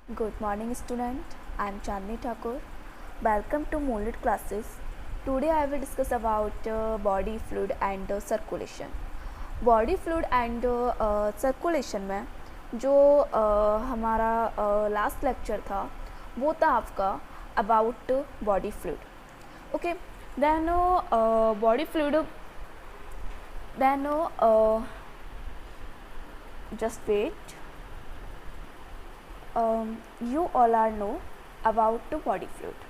Good morning student, I am Chandni Thakur. Welcome to Moonlit classes. Today I will discuss about body fluid and circulation. Body fluid and circulation में जो हमारा last lecture था वो था आपका about body fluid. Okay, then body fluid, then just wait. You all are know about the body fluid.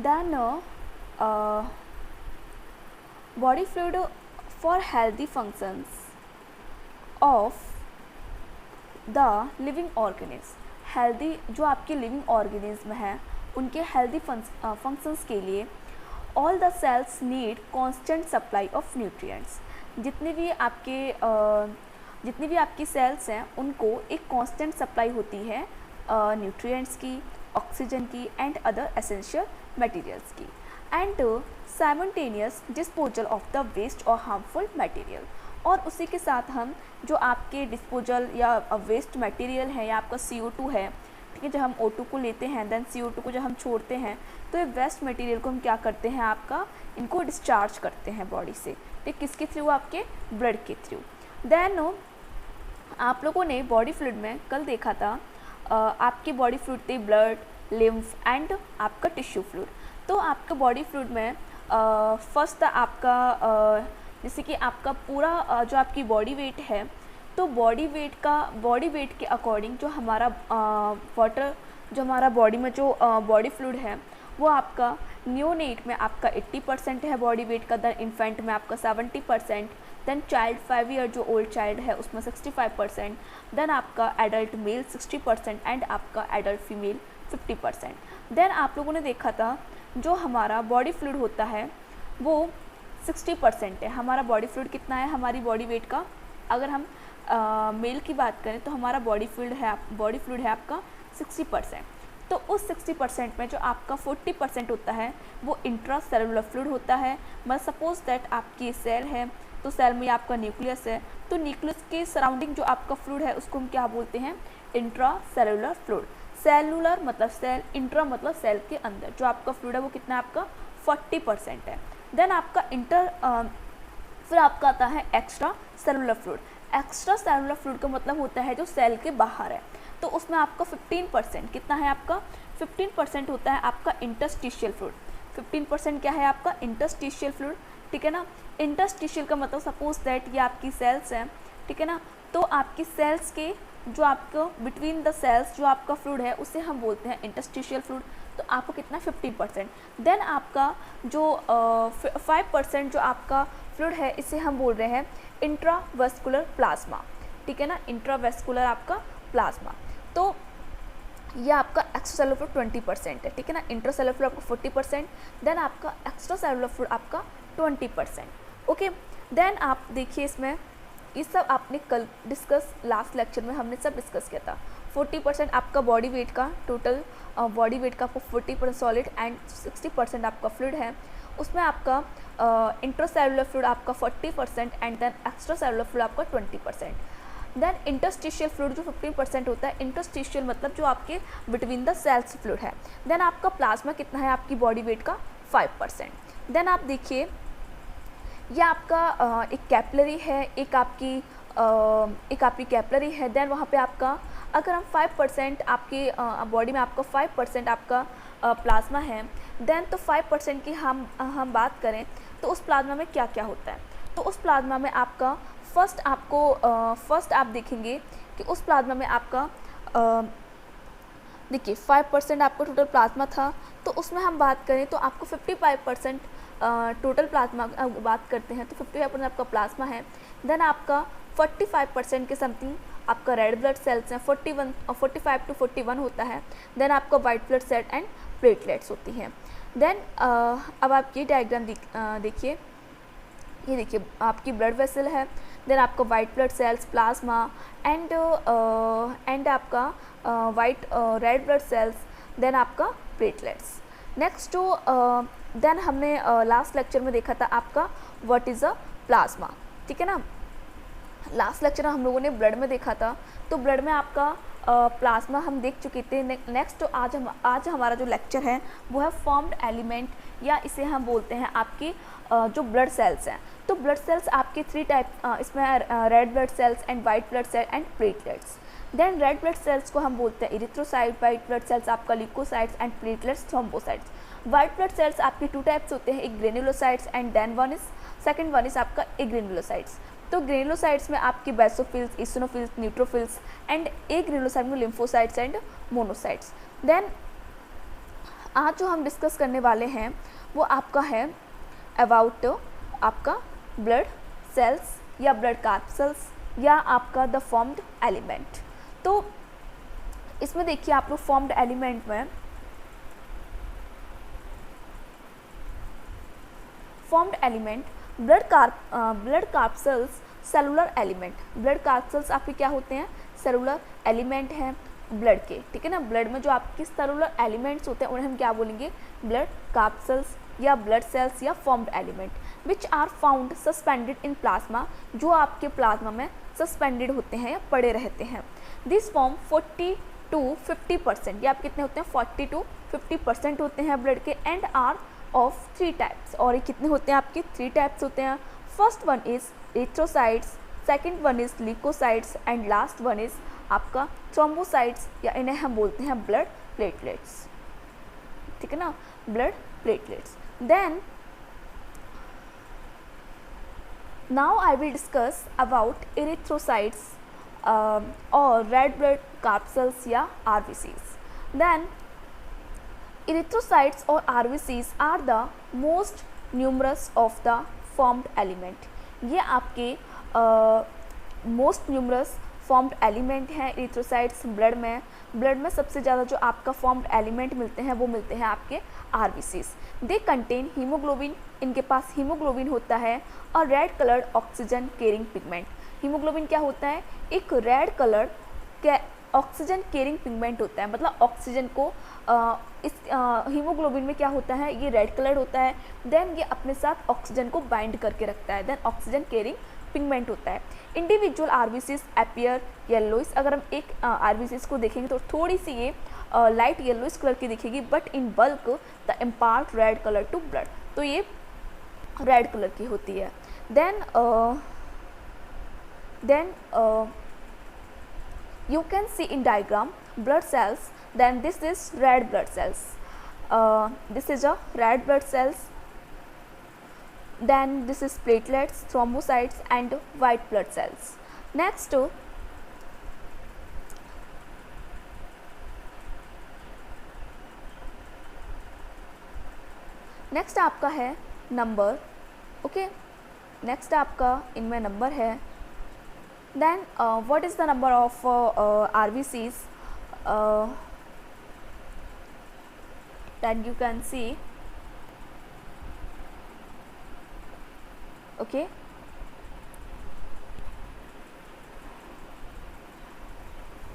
Then body fluid for healthy functions of the living organisms. Healthy जो आपके living organism हैं उनके healthy functions के लिए all the cells need constant supply of nutrients. जितनी भी आपकी sales हैं उनको एक कांस्टेंट सप्लाई होती है न्यूट्रिएंट्स की, ऑक्सीजन की एंड अदर एसेंशियल मटेरियल्स की, and simultaneous disposal of the waste और हार्मफुल मटेरियल. और उसी के साथ हम जो आपके डिस्पोजल या वेस्ट मटेरियल है या आपका CO2 है, ठीक है, जब हम O2 को लेते हैं देन CO2 को जब हम छोड़ते हैं तो ये वेस्ट मटेरियल को हम क्या करते हैं, आपका इनको डिस्चार्ज करते हैं बॉडी से, ठीक, किसके थ्रू, आपके ब्लड के थ्रू. देन आप लोगों ने बॉडी फ्लूइड में कल देखा था आपकी बॉडी फ्लूइड थी ब्लड, लिम्फ एंड आपका टिश्यू फ्लूइड. तो आपका बॉडी फ्लूइड में फर्स्ट था आपका जैसे कि आपका पूरा जो आपकी बॉडी वेट है, तो बॉडी वेट के अकॉर्डिंग जो हमारा वाटर, जो हमारा बॉडी में जो बॉडी फ्लूइड है वो आपका न्यूनेट में आपका 80% है बॉडी वेट का, देन इन्फेंट में आपका 70%, देन चाइल्ड 5 ईयर जो ओल्ड चाइल्ड है उसमें 65%, देन आपका एडल्ट मेल 60% एंड आपका एडल्ट फीमेल 50%. देन आप लोगों ने देखा था जो हमारा बॉडी फ्लूइड होता है वो 60% है. हमारा बॉडी फ्लूइड कितना है, हमारी बॉडी वेट का अगर हम मेल की बात करें तो हमारा बॉडी फ्लूइड है आपका 60%. तो उस 60% में जो आपका 40% होता है वो इंट्रा सेलुलर फ्लूइड होता है. मतलब सपोज दैट आपकी सेल है तो सेल में आपका न्यूक्लियस है, तो न्यूक्लियस के सराउंडिंग जो आपका फ्लूइड है उसको हम क्या बोलते हैं, इंट्रा सेलुलर फ्लूइड. सेलुलर मतलब सेल, इंट्रा मतलब सेल के अंदर जो आपका फ्लूइड है वो कितना है, आपका 40% है. देन आपका फिर आपका आता है extra cellular fluid. Extra cellular fluid का मतलब होता है जो सेल के बाहर है, तो उसमें आपका 15% कितना है, आपका 15% होता है आपका इंटरस्टिशियल फ्लूइड. 15% क्या है आपका इंटरस्टिशियल फ्लूइड, ठीक है ना. इंटरस्टिशियल का मतलब सपोज दैट ये आपकी सेल्स हैं, ठीक है ना, तो आपकी सेल्स के जो आपको बिटवीन द सेल्स जो आपका फ्लूइड है उसे हम बोलते हैं इंटरस्टिशियल फ्लूइड. तो आपको कितना 15%. देन आपका जो 5% जो आपका फ्लूइड है इसे हम बोल रहे हैं इंट्रावेस्कुलर प्लाज्मा, ठीक है ना, इंट्रावेस्कुलर आपका प्लाज्मा. तो ये आपका एक्स्ट्रासेलुलर फ्लूइड 20% है, ठीक है ना. इंट्रासेलुलर फ्लूइड आपका 40%, देन आपका एक्स्ट्रासेलुलर फ्लूइड आपका 20%. ओके, देन आप देखिए इसमें ये सब आपने कल डिस्कस, लास्ट लेक्चर में हमने सब डिस्कस किया था. 40% आपका बॉडी वेट का, टोटल बॉडी वेट का आपको 40% सॉलिड एंड 60% आपका फ्लूइड है. उसमें आपका इंट्रासेलुलर फ्लूइड आपका 40% एंड देन एक्स्ट्रासेलुलर फ्लूइड आपका 20%. देन इंटरस्टिशियल फ्लूइड जो 15% होता है. इंटरस्टिशियल मतलब जो आपके बिटवीन द सेल्स फ्लूइड है. देन आपका प्लाज्मा कितना है आपकी बॉडी वेट का 5%. देन आप देखिए ये आपका एक कैपिलरी है, एक आपकी कैपिलरी है. देन वहाँ पे आपका अगर हम 5% आपकी बॉडी में आपका 5% आपका प्लाज्मा है, देन तो 5% की हम बात करें तो उस प्लाज्मा में क्या क्या होता है. तो उस प्लाज्मा में आपका फर्स्ट आप देखेंगे कि उस प्लाज्मा में आपका देखिए 5% आपका टोटल प्लाज्मा था, तो उसमें हम बात करें तो आपको 55% टोटल प्लाज्मा बात करते हैं तो 55% आपका प्लाज्मा है. देन आपका 45% के समथिंग आपका रेड ब्लड सेल्स हैं, 45 to 41 होता है. देन आपका white blood cell and platelets होती हैं. देन अब आप ये डायग्राम देखिए, ये देखिए आपकी ब्लड वेसल है, देन आपका white blood cells, plasma and आपका white red blood cells, then आपका प्लेटलेट्स. नेक्स्ट देन हमने लास्ट लेक्चर में देखा था आपका व्हाट इज़ अ प्लाज्मा, ठीक है ना. लास्ट लेक्चर हम लोगों ने ब्लड में देखा था, तो ब्लड में आपका प्लाज्मा हम देख चुके थे। नेक्स्ट आज हमारा जो लेक्चर है वो है फॉर्म्ड एलिमेंट, या इसे हम बोलते हैं आपकी जो ब्लड सेल्स हैं। तो ब्लड सेल्स आपके 3 टाइप इसमें red blood cells and white blood cell and platelets. Then red blood cells को हम बोलते हैं इरिथ्रोसाइट, वाइट ब्लड सेल्स आपका leucocytes and platelets thrombocytes. White blood cells आपके 2 टाइप्स होते हैं, एक granulocytes and then second one is आपका एग्रेनुलोसाइट्स। तो ग्रेनुलोसाइट्स में आपके basophils, eosinophils, neutrophils and agranulocyte में लिम्फोसाइट्स एंड मोनोसाइट्स। देन आज जो हम डिस्कस करने वाले हैं वो आपका है अबाउट आपका ब्लड सेल्स या ब्लड कार्पसेल्स या आपका द फॉर्म्ड एलिमेंट। तो इसमें देखिए आप लोग फॉर्म्ड एलिमेंट में formed element blood corpuscles cellular element. Blood corpuscles आपके क्या होते हैं, सेलुलर एलिमेंट हैं ब्लड के, ठीक है ना। ब्लड में जो आपके सेलुलर एलिमेंट्स होते हैं उन्हें हम क्या बोलेंगे, ब्लड कार्पसेल्स या ब्लड सेल्स या formed element, which are found suspended in plasma, जो आपके प्लाज्मा में सस्पेंडेड होते हैं या पड़े रहते हैं। दिस फॉर्म 40 to 50%, ये आप कितने होते हैं 40 to 50% होते हैं ब्लड के, एंड आर ऑफ 3 टाइप्स, और ये कितने होते हैं आपके 3 टाइप्स होते हैं। First one is erythrocytes, second one is leucocytes and last one is आपका थ्रोम्बोसाइट्स, या इन्हें हम बोलते हैं ब्लड प्लेटलेट्स, ठीक है ना, blood platelets. Then now I will discuss about erythrocytes और रेड ब्लड कार्पसेल्स या RBCs। Then erythrocytes or RBCs are the most numerous of the formed element। ये आपके मोस्ट न्यूमरस फॉर्म्ड एलिमेंट हैं erythrocytes blood में सबसे ज़्यादा जो आपका फॉर्म्ड एलिमेंट मिलते हैं वो मिलते हैं आपके RBCs। दे कंटेन हीमोग्लोबिन, इनके पास हीमोग्लोबिन होता है, और red coloured oxygen carrying pigment. Haemoglobin क्या होता है, एक रेड कलर के ऑक्सीजन कैरिंग पिगमेंट होता है, मतलब ऑक्सीजन को इस हीमोग्लोबिन में क्या होता है, ये रेड कलर होता है, देन ये अपने साथ ऑक्सीजन को बाइंड करके रखता है, देन ऑक्सीजन कैरिंग पिगमेंट होता है। इंडिविजुअल RBCs अपीयर येलोइस, अगर हम एक RBCs को देखेंगे तो थोड़ी सी ये लाइट येलोइस कलर की दिखेगी, but in bulk the impart red colour to blood, तो ये रेड कलर की होती है। Then you can see in diagram blood cells, then this is red blood cells, this is a red blood cells, then this is platelets, thrombocytes and white blood cells. Next आपका है number, okay, next आपका इनमें number है। Then what is the number of RBCs? Then you can see, okay,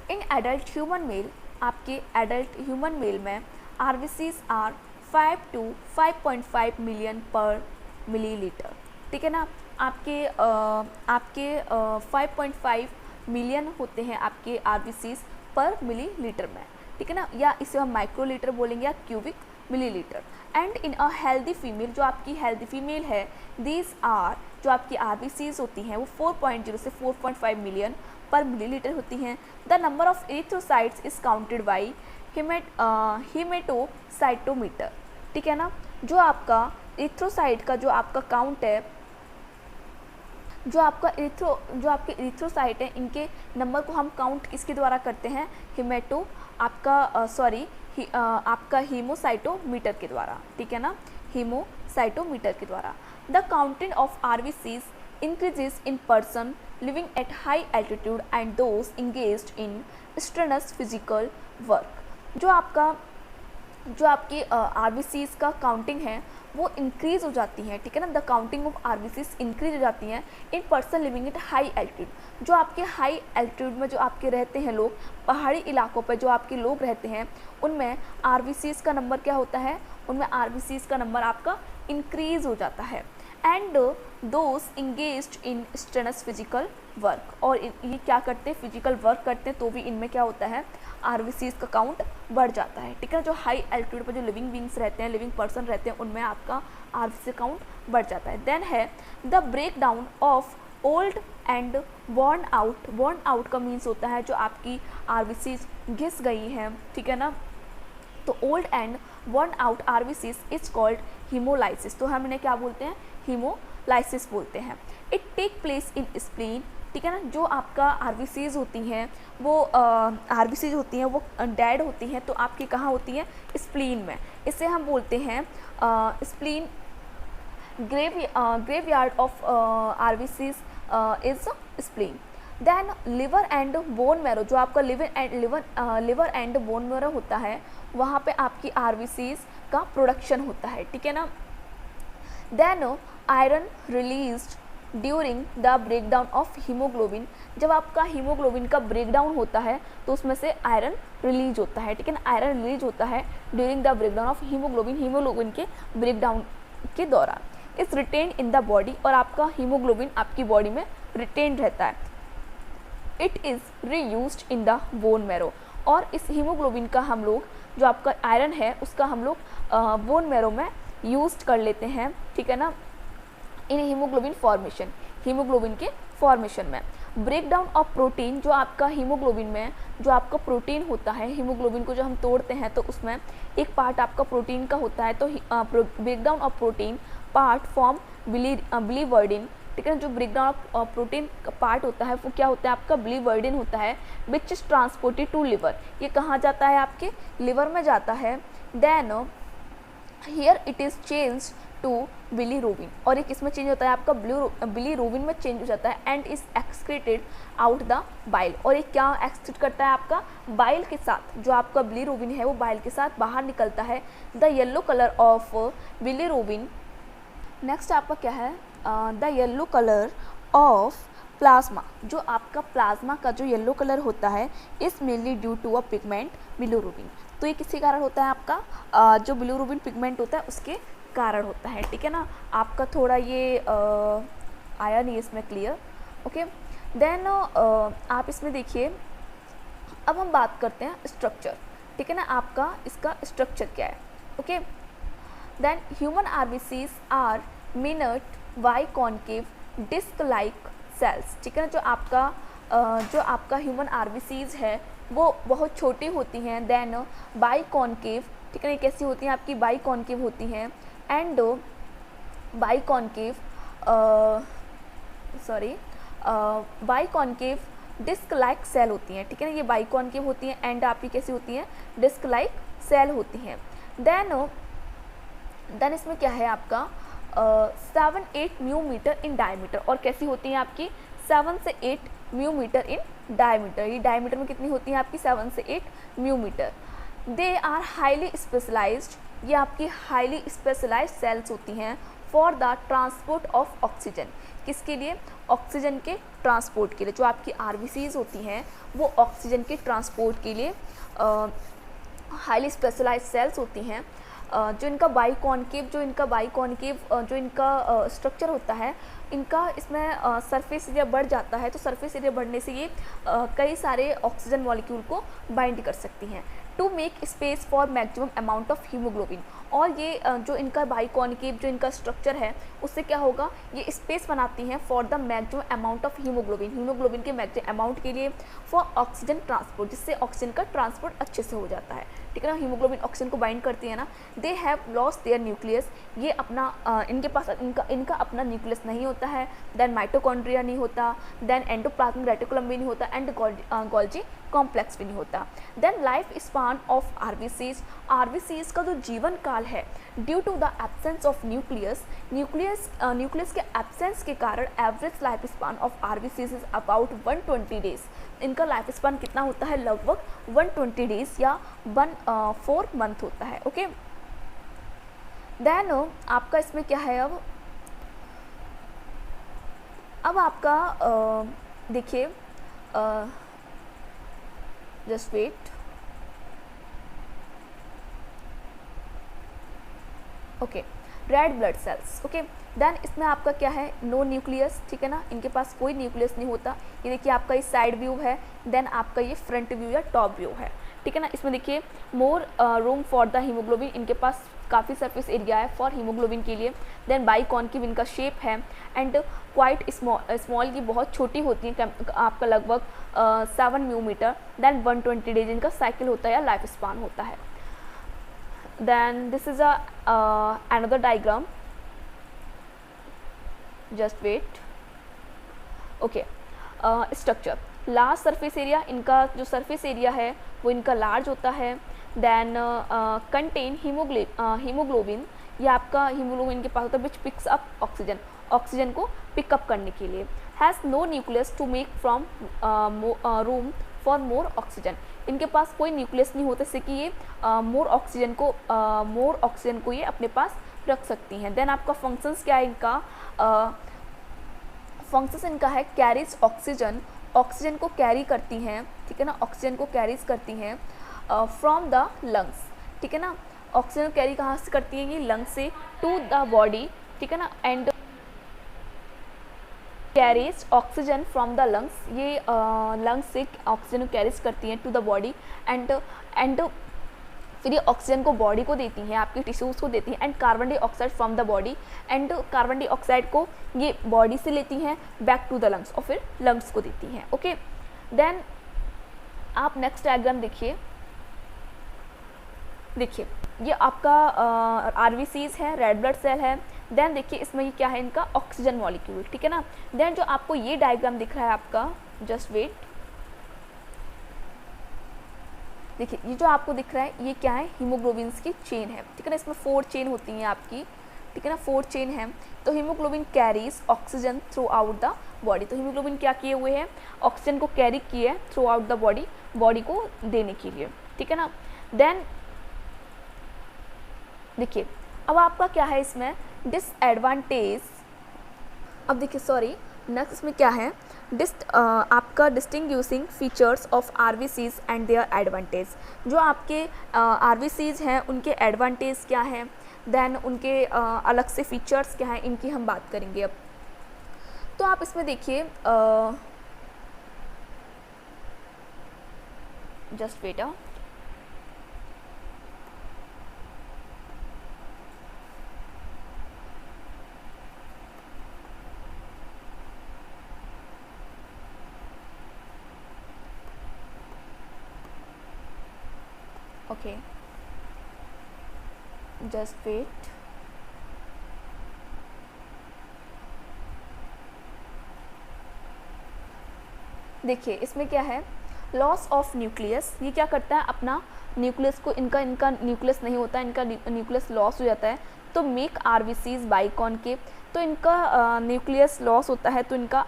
in adult human male, आपके adult human male में RBCs are 5 to 5.5 million per milliliter, ठीक है ना। आपके 5.5 मिलियन होते हैं आपके RBCs पर मिलीलीटर में, ठीक है ना, या इसे हम माइक्रोलीटर बोलेंगे या cubic millilitre. And in a healthy female, जो आपकी हेल्दी फीमेल है, दीज आर, जो आपकी RBCs होती हैं वो 4.0 से 4.5 मिलियन पर मिलीलीटर होती हैं। The number of erythrocytes is counted by haemocytometer, ठीक है ना। जो आपका एरिथ्रोसाइट का जो आपका काउंट है, जो आपके एरिथ्रोसाइट है, इनके नंबर को हम काउंट किसके द्वारा करते हैं, आपका हीमोसाइटोमीटर के द्वारा, ठीक है ना, हीमोसाइटोमीटर के द्वारा। The counting of RBCs increases in person living at high altitude and those engaged in strenuous physical work. जो आपके RBCs का काउंटिंग है वो इंक्रीज हो जाती हैं, ठीक है ना। The counting of RBCs increase हो जाती हैं in person living at high altitude, जो आपके हाई एल्टीट्यूड में जो आपके रहते हैं लोग, पहाड़ी इलाकों पर जो आपके लोग रहते हैं, उनमें RBCs का नंबर क्या होता है, उनमें RBCs का नंबर आपका इंक्रीज हो जाता है। And those engaged in strenuous physical work, और ये क्या करते हैं, फिजिकल वर्क करते हैं, तो भी इनमें क्या होता है, आरबीसीज का काउंट बढ़ जाता है, ठीक है। जो हाई एल्टीट्यूड पर जो लिविंग बींग्स रहते हैं, लिविंग पर्सन रहते हैं, उनमें आपका आरबीसी काउंट बढ़ जाता है। देन है the break down of old and worn out का मीन्स होता है जो आपकी आरबीसीज घिस गई है, ठीक है ना। तो old and worn out RBCs is called haemolysis, तो हम इन्हें क्या बोलते हैं, हीमोलाइसिस बोलते हैं। It take place in spleen, ठीक है ना। जो आपका आरबीसीज होती हैं वो वो डेड होती हैं, तो आपकी कहाँ होती हैं, स्प्लीन में। इसे हम बोलते हैं spleen, graveyard of RBCs is spleen. Then liver and bone marrow, जो आपका लिवर एंड बोन मैरो होता है, वहाँ पे आपकी आरबीसीज का प्रोडक्शन होता है, ठीक है ना। Then iron released during the breakdown of haemoglobin, जब आपका हीमोग्लोबिन का ब्रेकडाउन होता है तो उसमें से आयरन रिलीज होता है, ठीक है ना। आयरन रिलीज होता है during the breakdown of haemoglobin के ब्रेकडाउन के दौरान। Is retain in the body, और आपका हीमोग्लोबिन आपकी बॉडी में रिटेन रहता है। It is reused in the bone marrow, और इस हीमोग्लोबिन का हम लोग, जो आपका आयरन है उसका हम लोग बोन मैरो में यूज कर लेते हैं, ठीक है ना, इन हीमोग्लोबिन के फॉर्मेशन में। ब्रेक डाउन ऑफ प्रोटीन, जो आपका हीमोग्लोबिन में जो आपका प्रोटीन होता है, हीमोग्लोबिन को जो हम तोड़ते हैं तो उसमें एक पार्ट आपका प्रोटीन का होता है, तो break down of protein part form biliverdin, ठीक है। जो ब्रेक डाउन ऑफ प्रोटीन का पार्ट होता है वो क्या होता है, आपका बिलीवर्डिन होता है, which is transported to liver, ये कहाँ जाता है, आपके लिवर में जाता है। Then here it is change to bilirubin, और एक इसमें चेंज होता है आपका बिलीरूबिन में चेंज हो जाता है, and is excreted out the bile, और ये क्या एक्सक्रीट करता है, आपका बाइल के साथ, जो आपका बिलीरूबिन है वो बाइल के साथ बाहर निकलता है। The yellow colour of bilirubin, next आपका क्या है, the yellow colour of plasma, जो आपका प्लाज्मा का जो येलो कलर होता है is mainly due to a pigment bilirubin, तो ये किसी कारण होता है, आपका जो बिलीरूबिन पिगमेंट होता है उसके कारण होता है, ठीक है ना। आपका थोड़ा ये आया नहीं इसमें क्लियर, ओके। देन आप इसमें देखिए, अब हम बात करते हैं स्ट्रक्चर, ठीक है ना, आपका इसका स्ट्रक्चर क्या है, okay. Then human RBCs are minute biconcave disc like cells, ठीक है ना। जो आपका ह्यूमन आरबीसीज है वो बहुत छोटी होती हैं। देन बाई कॉन्केव, ठीक है ना, कैसी होती हैं, आपकी बाई कॉन्केव होती हैं, and biconcave disc like cell होती हैं, ठीक है ना। ये बाई कॉन्केव होती हैं, एंड आपकी कैसी होती हैं, डिस्क लाइक सेल होती हैं। देन इसमें क्या है आपका 7-8 म्यूमीटर इन डायमीटर, और कैसी होती हैं आपकी 7 से 8 म्यूमीटर इन डायमीटर, ये डायमीटर में कितनी होती हैं आपकी 7 से 8 म्यूमीटर। दे आर हाईली स्पेशलाइज्ड, ये आपकी हाईली स्पेशलाइज्ड सेल्स होती हैं for the transport of oxygen, किसके लिए, ऑक्सीजन के ट्रांसपोर्ट के लिए। जो आपकी आरबीसीज होती हैं वो ऑक्सीजन के ट्रांसपोर्ट के लिए हाईली स्पेशलाइज्ड सेल्स होती हैं। जो इनका बाई कॉन्केव जो इनका स्ट्रक्चर होता है, इनका इसमें सरफेस एरिया बढ़ जाता है, तो सरफेस एरिया बढ़ने से ये कई सारे ऑक्सीजन मॉलिक्यूल को बाइंड कर सकती हैं to make space for maximum amount of haemoglobin. और ये जो इनका बाई कॉन्केव जो इनका स्ट्रक्चर है उससे क्या होगा, ये स्पेस बनाती हैं for the maximum amount of haemoglobin के मैक्सिमम अमाउंट के लिए, फॉर ऑक्सीजन ट्रांसपोर्ट, जिससे ऑक्सीजन का ट्रांसपोर्ट अच्छे से हो जाता है, ठीक है ना। हीमोग्लोबिन ऑक्सीजन को बाइंड करती है ना। They have lost their nucleus, ये अपना इनके पास इनका अपना न्यूक्लियस नहीं होता है। देन माइटोकॉन्ड्रिया नहीं होता, देन एंडोप्लाज्मिक रेटिकुलम भी नहीं होता, एंड गोल्जी कॉम्प्लेक्स भी नहीं होता। Then life span of RBCs का जो जीवन काल है, due to the absence of nucleus के एब्सेंस के कारण average life span of RBCs is about 120 days. इनका लाइफ स्पान कितना होता है, लगभग 120 डेज या 4 मंथ होता है, ओके। देन आपका इसमें क्या है, अब आपका देखिए, just wait, okay. Red blood cells, okay. Then इसमें आपका क्या है, नो न्यूक्लियस, ठीक है ना, इनके पास कोई न्यूक्लियस नहीं होता। ये देखिए आपका ये साइड व्यू है, देन आपका ये फ्रंट व्यू या टॉप व्यू है, ठीक है ना। इसमें देखिए more room for the haemoglobin, इनके पास काफ़ी सरफेस एरिया है फॉर हीमोग्लोबिन के लिए। देन बाई कॉन्केव इनका शेप है, एंड क्वाइट स्मॉल की बहुत छोटी होती है, आपका लगभग 7 मिलीमीटर। देन 120 डेज इनका साइकिल होता है या लाइफ स्पान होता है। Then this is another diagram, just wait, okay. Structure, large surface area, इनका जो सरफेस एरिया है वो इनका लार्ज होता है। देन कंटेन हीमोग्लोबिन, ये आपका हीमोग्लोबिन के पास होता है which picks up oxygen, oxygen को पिकअप करने के लिए। Has no nucleus to make from room for more oxygen, इनके पास कोई न्यूक्लियस नहीं होता जिससे कि ये मोर ऑक्सीजन को ये अपने पास रख सकती हैं। देन आपका फंक्शंस क्या है इनका, फंक्शंस इनका है कैरीज ऑक्सीजन, ऑक्सीजन को कैरी करती हैं, ठीक है ना, ऑक्सीजन को कैरीज करती हैं फ्रॉम द लंग्स, ठीक है ना। ऑक्सीजन कैरी कहाँ से करती है, ये लंग्स से टू द बॉडी, ठीक है ना, and carries oxygen from the lungs, ये लंग्स से ऑक्सीजन को कैरीज करती हैं टू द बॉडी, एंड फिर ये ऑक्सीजन को बॉडी को देती हैं, आपके टिश्यूज़ को देती हैं, and carbon dioxide from the body, and carbon dioxide को ये बॉडी से लेती हैं बैक टू द लंग्स और फिर लंग्स को देती हैं, ओके। देन आप नेक्स्ट डायग्राम देखिए, देखिए ये आपका आरबीसीज है, रेड ब्लड सेल है। देन देखिए इसमें ये क्या है, इनका ऑक्सीजन मॉलिक्यूल, ठीक है ना। देन जो आपको ये डायग्राम दिख रहा है आपका, जस्ट वेट, देखिए ये जो आपको दिख रहा है ये क्या है, हीमोग्लोबिन्स की चेन है, ठीक है ना। इसमें 4 चेन होती हैं आपकी, ठीक है ना, 4 चेन है। तो haemoglobin carries oxygen through out the body, तो हीमोग्लोबिन क्या किए हुए हैं, ऑक्सीजन को कैरी किए है through out the body, body को देने के लिए, ठीक है ना। देन देखिए अब आपका क्या है इसमें डिसएडवांटेज, अब देखिए सॉरी, नेक्स्ट इसमें क्या है, आपका distinguishing features of RBCs and their advantage, जो आपके आरबीसीज हैं उनके एडवांटेज क्या हैं, देन उनके अलग से फीचर्स क्या हैं, इनकी हम बात करेंगे अब। तो आप इसमें देखिए, just wait, okay, just wait, देखिए इसमें क्या है, लॉस ऑफ न्यूक्लियस, ये क्या करता है अपना न्यूक्लियस को, इनका न्यूक्लियस नहीं होता, इनका न्यूक्लियस लॉस हो जाता है, तो मेक आरबीसीज बाइकॉनकेव, तो इनका न्यूक्लियस लॉस होता है, तो इनका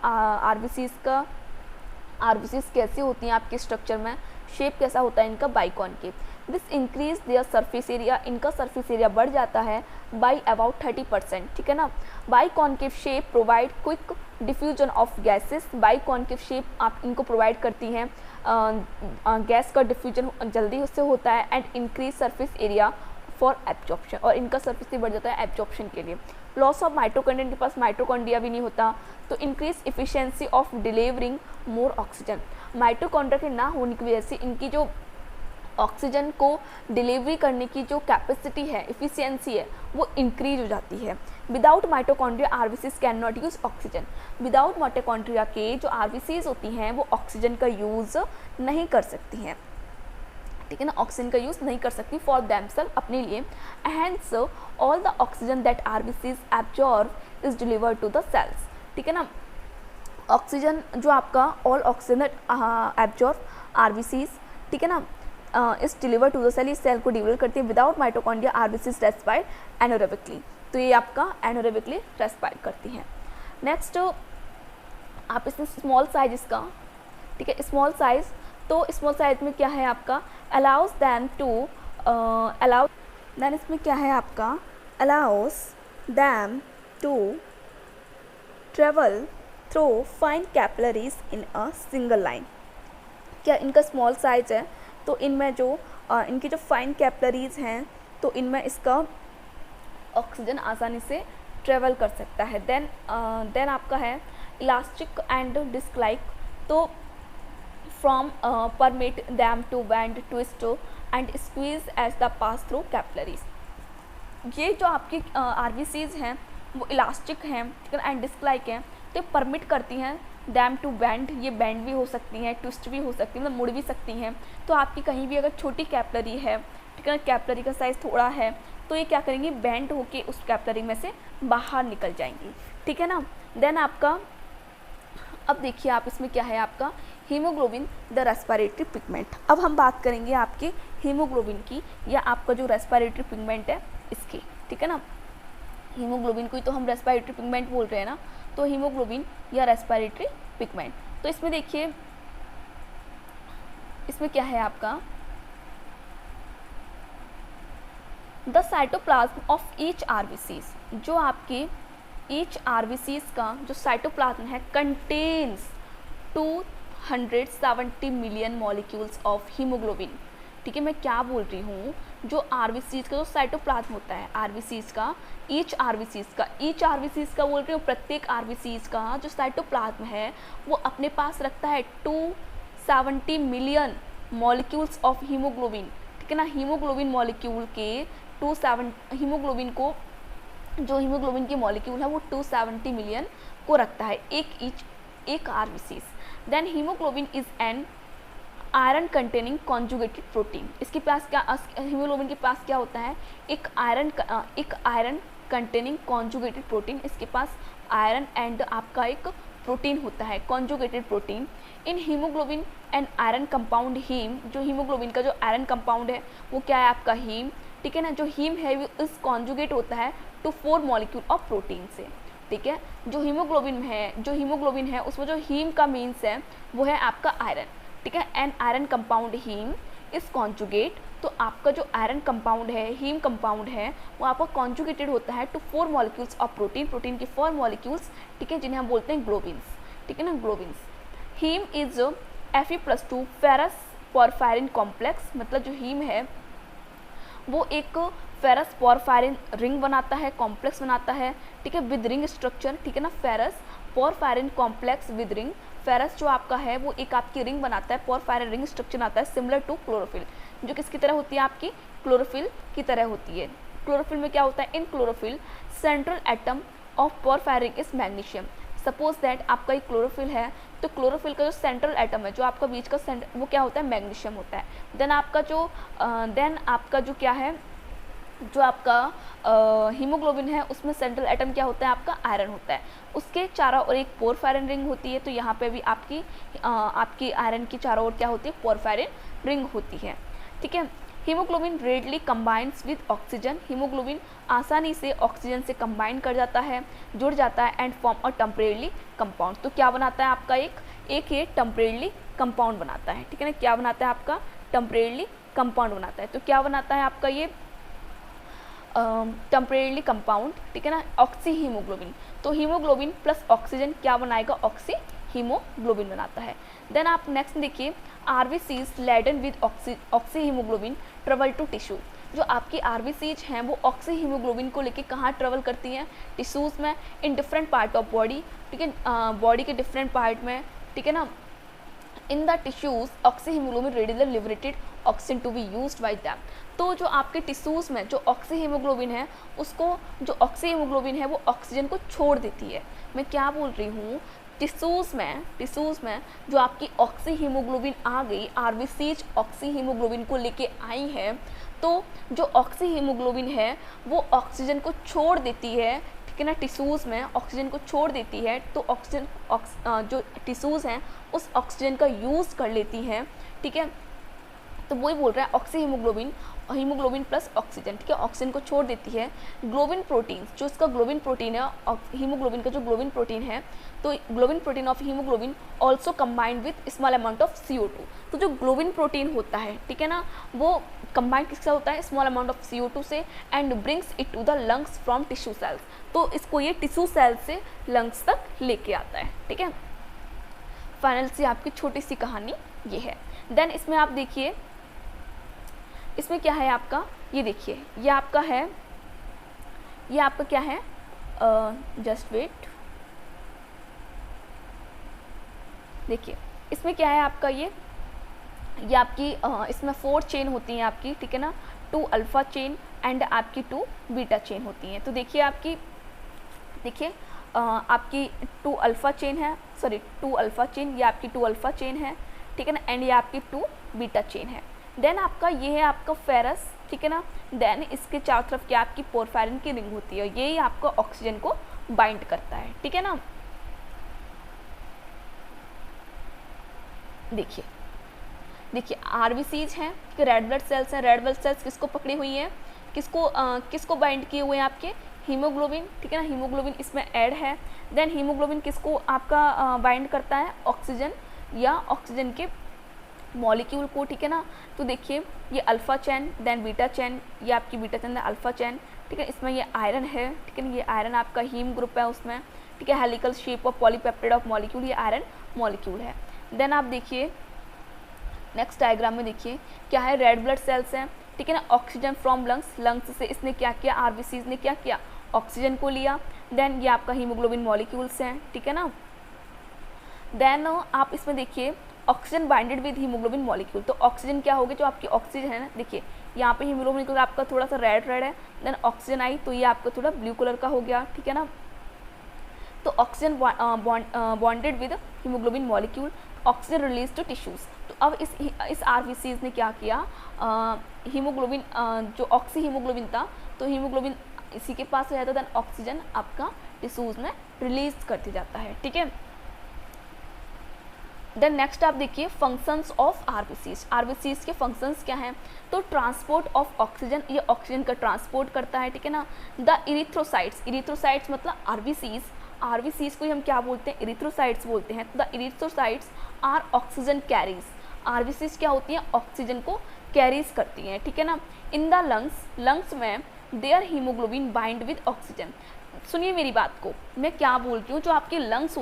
आरबीसीज कैसी होती हैं आपके स्ट्रक्चर में, शेप कैसा होता है इनका, biconcave. This increase their surface area, इनका सरफेस एरिया बढ़ जाता है बाई अबाउट 30%, ठीक है ना। By concave shape provide quick diffusion of gases, by concave shape आप इनको प्रोवाइड करती हैं, गैस का डिफ्यूजन जल्दी उससे होता है, and increase surface area for absorption, और इनका सरफेस भी बढ़ जाता है एब्जॉर्प्शन के लिए। लॉस ऑफ माइटोकॉन्ड्रिया, इनके पास माइटोकॉन्ड्रिया भी नहीं होता, तो increase efficiency of delivering more oxygen, mitochondria के ना होने की वजह से इनकी जो ऑक्सीजन को डिलीवरी करने की जो कैपेसिटी है, इफ़िशियंसी है, वो इंक्रीज हो जाती है। Without mitochondria RBCs can not use oxygen, without mitochondria के जो आरबीसीज होती हैं वो ऑक्सीजन का यूज़ नहीं कर सकती हैं, ठीक है ना, ऑक्सीजन का यूज़ नहीं कर सकती फॉर देमसेल्फ, अपने लिए। Hence all the oxygen that RBCs absorb is delivered to the cells, ठीक है ना। ऑक्सीजन जो आपका all oxygen that absorb RBCs, ठीक है ना, is deliver to the cell, इस सेल को डिलीवर करती है। Without mitochondria RBCs respire anaerobically, तो ये आपका एनोरेबिकली रेस्पायर करती हैं। नेक्स्ट आप इसमें स्मॉल साइज इसका, ठीक है, स्मॉल साइज, तो स्मॉल साइज में क्या है आपका, allows them to allow, then इसमें क्या है आपका, allows them to travel through fine capillaries in a single line, क्या इनका स्मॉल साइज है तो इनमें जो इनकी जो फाइन कैपिलरीज हैं तो इनमें इसका ऑक्सीजन आसानी से ट्रेवल कर सकता है। देन आपका है इलास्टिक एंड डिस्क लाइक, तो from permit them to bend, twist and squeeze as the pass through capillaries. ये जो आपकी आरबीसीज हैं वो इलास्टिक हैं, ठीक है, एंड डिस्क लाइक हैं, तो परमिट करती हैं दैम टू बेंड, ये बेंड भी हो सकती हैं, ट्विस्ट भी हो सकती है, मतलब मुड़ भी सकती हैं। तो आपकी कहीं भी अगर छोटी कैपिलरी है, ठीक है, कैपिलरी का साइज़ थोड़ा है, तो ये क्या करेंगी, बेंड होके उस कैपिलरी में से बाहर निकल जाएंगी, ठीक है ना। देन आपका अब देखिए आप इसमें क्या है आपका हीमोग्लोबिन द रेस्पिरेटरी पिगमेंट। अब हम बात करेंगे आपके हीमोग्लोबिन की, या आपका जो रेस्पिरेटरी पिगमेंट है इसकी, ठीक है ना। हीमोग्लोबिन को ही तो हम रेस्पिरेटरी पिगमेंट बोल रहे हैं ना, तो हीमोग्लोबिन या रेस्पिरेटरी पिगमेंट। तो इसमें देखिए इसमें क्या है आपका the cytoplasm of each RBCs, जो आपके ईच आरबीसीज का जो साइटोप्लाज्म है contains 270 million molecules of haemoglobin, ठीक है। मैं क्या बोल रही हूँ, जो आरबीसीज का जो साइटोप्लाज्म होता है आरबीसीज का, ईच आरबीसीज का बोल रही हूँ, प्रत्येक आरबीसीज का जो साइटोप्लाज्म है वो अपने पास रखता है 270 मिलियन मॉलिक्यूल्स ऑफ हीमोग्लोबिन, ठीक है ना। हीमोग्लोबिन मॉलिक्यूल के हीमोग्लोबिन को, जो हीमोग्लोबिन की मॉलिक्यूल है वो 270 मिलियन को रखता है एक RBCs. Then haemoglobin is an iron containing conjugated protein. इसके पास क्या, हीमोग्लोबिन के पास क्या होता है, एक आयरन कंटेनिंग कॉन्जुगेटेड प्रोटीन, इसके पास आयरन एंड आपका एक प्रोटीन होता है conjugated protein. In haemoglobin and iron compound haem, जो हीमोग्लोबिन का जो आयरन कंपाउंड है वो क्या है आपका हीम, ठीक है ना। जो हीम है वो इस कॉन्जुगेट होता है टू 4 मॉलिक्यूल ऑफ प्रोटीन से, ठीक है। जो हीमोग्लोबिन है उसमें जो हीम का मीन्स है वो है आपका आयरन, ठीक है। एन आयरन कंपाउंड हीम इस कॉन्जुगेट, तो आपका जो आयरन कंपाउंड है, हीम कंपाउंड है, वो आपका कॉन्जुगेटेड होता है टू 4 मॉलिक्यूल्स ऑफ प्रोटीन की 4 मॉलिक्यूल्स, ठीक है, जिन्हें हम बोलते हैं ग्लोबिन्स, ठीक है ना, globins. Haem is Fe+2 ferrous porphyrin complex, मतलब जो हीम है वो एक फेरस पोरफायरिन रिंग बनाता है, कॉम्प्लेक्स बनाता है, ठीक है, विद रिंग स्ट्रक्चर, ठीक है ना। Ferrous porphyrin complex with ring, ferrous जो आपका है वो एक आपकी रिंग बनाता है, पोरफायरिन रिंग स्ट्रक्चर आता है, सिमिलर टू क्लोरोफिल, जो किसकी तरह होती है आपकी क्लोरोफिल की तरह होती है। क्लोरोफिल में क्या होता है, इन chlorophyll central atom of porphyrin is magnesium. Suppose that आपका एक क्लोरोफिल है, तो क्लोरोफिल का जो सेंट्रल एटम है, जो आपका बीच का सेंटर, वो क्या होता है, मैग्नीशियम होता है। देन आपका जो क्या है, जो आपका हीमोग्लोबिन है उसमें सेंट्रल एटम क्या होता है आपका आयरन होता है, उसके चारों ओर एक पोरफायरिन रिंग होती है, तो यहाँ पे भी आपकी आयरन की चारों ओर क्या होती है, पोरफायरिन रिंग होती है, ठीक है। Haemoglobin readily combines with oxygen, haemoglobin आसानी से ऑक्सीजन से कंबाइन कर जाता है, जुड़ जाता है, and form a temporary compound. तो क्या बनाता है आपका एक ये टेम्परेरी कंपाउंड बनाता है, ठीक है ना। क्या बनाता है आपका टेम्परेरी कंपाउंड बनाता है, तो क्या बनाता है आपका ये टेम्परेरी कंपाउंड, ठीक है ना, ऑक्सी हीमोग्लोबिन। तो हीमोग्लोबिन प्लस ऑक्सीजन क्या बनाएगा, ऑक्सी हीमोग्लोबिन बनाता है। देन आप नेक्स्ट देखिए, RBCs laden with oxyhaemoglobin travel to tissue. जो आपकी आरबीसीज हैं वो ऑक्सी हीमोग्लोबिन को लेके कहाँ ट्रेवल करती हैं, टिश्यूज़ में, in different part of body, ठीक है, बॉडी के डिफरेंट पार्ट में, ठीक है ना। In the tissues oxyhaemoglobin readily liberated oxygen to be used by them. तो जो आपके टिश्यूज़ में जो ऑक्सी हीमोग्लोबिन है, उसको जो ऑक्सी हीमोग्लोबिन है वो ऑक्सीजन को छोड़ देती है। मैं क्या बोल रही हूँ, टिश्यूज़ में जो आपकी ऑक्सी हीमोग्लोबिन आ गई, आरबीसीज ऑक्सी हीमोग्लोबिन को लेके आई है, तो जो ऑक्सी हीमोग्लोबिन है वो ऑक्सीजन को छोड़ देती है, ठीक है ना, टिश्यूज़ में ऑक्सीजन को छोड़ देती है, तो जो टिश्यूज़ हैं उस ऑक्सीजन का यूज़ कर लेती हैं, ठीक है। तो वही बोल रहा है ऑक्सी हीमोग्लोबिन प्लस ऑक्सीजन, ठीक है, ऑक्सीजन को छोड़ देती है। ग्लोबिन प्रोटीन, जो इसका ग्लोबिन प्रोटीन है, हीमोग्लोबिन का जो ग्लोबिन प्रोटीन है, तो globin protein of haemoglobin also combined with small amount of CO2। तो जो ग्लोबिन प्रोटीन होता है, ठीक है ना, वो कंबाइंड किससे होता है, स्मॉल अमाउंट ऑफ CO2 से, and brings it to the lungs from tissue cells. तो इसको ये टिश्यू सेल्स से लंग्स तक लेके आता है, ठीक है। फाइनल सी आपकी छोटी सी कहानी ये है। देन इसमें आप देखिए, इसमें क्या है आपका, ये देखिए, ये आपका है ये आपका क्या है, जस्ट वेट, देखिए इसमें क्या है आपका, ये आपकी इसमें 4 चेन होती हैं आपकी, ठीक है ना, 2 अल्फ़ा चेन एंड आपकी 2 बीटा चेन होती हैं। तो देखिए आपकी, देखिए आपकी 2 अल्फ़ा चेन है, सॉरी 2 अल्फ़ा चेन, ये आपकी 2 अल्फ़ा चेन है, ठीक है ना, एंड ये आपकी 2 बीटा चेन है। देन आपका ये है आपका फेरस, ठीक है ना, देन इसके चारों तरफ क्या आपकी पोरफायरिन की रिंग होती है, ये आपका ऑक्सीजन को बाइंड करता है, ठीक है ना। देखिए देखिए आरबीसीज हैं, रेड ब्लड सेल्स हैं, रेड ब्लड सेल्स किसको पकड़ी हुई हैं, किसको बाइंड किए हुए हैं, आपके हीमोग्लोबिन, ठीक है ना, हीमोग्लोबिन इसमें ऐड है। देन हीमोग्लोबिन किसको आपका बाइंड करता है, ऑक्सीजन या ऑक्सीजन के मॉलिक्यूल को, ठीक है ना। तो देखिए ये अल्फ़ा चैन, देन बीटा चैन, ये आपकी बीटा चैन, अल्फ़ा चैन, ठीक है, इसमें ये आयरन है, ठीक है ना, ये आयरन आपका हीम ग्रुप है उसमें, ठीक है, helical shape of polypeptide of molecule, ये आयरन मॉलिक्यूल है। देन आप देखिए नेक्स्ट डायग्राम में, देखिए क्या है, रेड ब्लड सेल्स हैं, ठीक है ना, ऑक्सीजन फ्रॉम लंग्स, लंग्स से इसने क्या किया, आरबीसीज ने क्या किया, ऑक्सीजन को लिया। देन ये आपका हीमोग्लोबिन मॉलिक्यूल्स हैं, ठीक है ना। देन आप इसमें देखिए oxygen binded with haemoglobin molecule, तो ऑक्सीजन क्या होगी, जो आपकी ऑक्सीजन है ना, देखिए यहाँ पे हीमोग्लोबिन कलर आपका थोड़ा सा रेड है, देन ऑक्सीजन आई तो ये आपका थोड़ा ब्लू कलर का हो गया, ठीक है ना। तो oxygen bonded with haemoglobin molecule, oxygen release to tissues. तो अब इस आरबीसीज ने क्या किया, हीमोग्लोबिन जो ऑक्सी हीमोग्लोबिन था, तो हीमोग्लोबिन इसी के पास रहता, देन ऑक्सीजन आपका टिश्यूज़ में रिलीज कर दिया जाता है, ठीक है। देन नेक्स्ट आप देखिए फंक्शंस ऑफ आरबीसीज, आरबीसीज के फंक्शंस क्या हैं, तो ट्रांसपोर्ट ऑफ ऑक्सीजन, ये ऑक्सीजन का ट्रांसपोर्ट करता है, ठीक है ना। द इरिथ्रोसाइट्स, इरिथ्रोसाइट्स मतलब आरबीसीज, आरबीसीज को हम क्या बोलते हैं, इरिथ्रोसाइट्स बोलते हैं। The erythrocytes are oxygen carriers, RBCs क्या होती हैं, ऑक्सीजन को कैरीज करती हैं, ठीक है ना। इन द लंग्स, लंग्स में there haemoglobin bind with oxygen. सुनिए मेरी बात को, मैं क्या बोलती हूँ, जो आपके लंग्स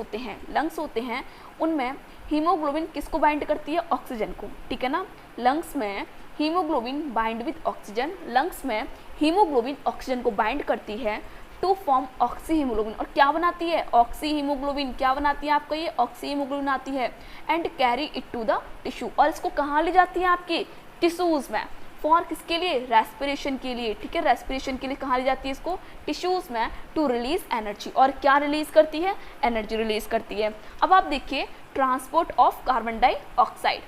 होते हैं उनमें हीमोग्लोबिन किसको बाइंड करती है, ऑक्सीजन को, ठीक है ना। लंग्स में haemoglobin bind with oxygen, lungs में हीमोग्लोबिन ऑक्सीजन को बाइंड करती है टू फॉर्म ऑक्सी हीमोग्लोबिन, और क्या बनाती है, ऑक्सी हीमोग्लोबिन, क्या बनाती है आपका, ये ऑक्सी हीमोग्लोबिन आती है, and carry it to the tissue, और इसको कहाँ ले जाती है, आपके टिश्यूज़ में, फॉर किसके लिए, रेस्पिरेशन के लिए, ठीक है, रेस्पिरेशन के लिए कहाँ ले जाती है इसको, टिश्यूज़ में, टू रिलीज एनर्जी, और क्या रिलीज करती है, एनर्जी रिलीज करती है। अब आप देखिए transport of carbon dioxide,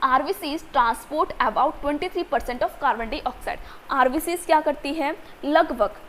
RBCs transport about 23% of carbon dioxide, RBCs क्या करती है, लगभग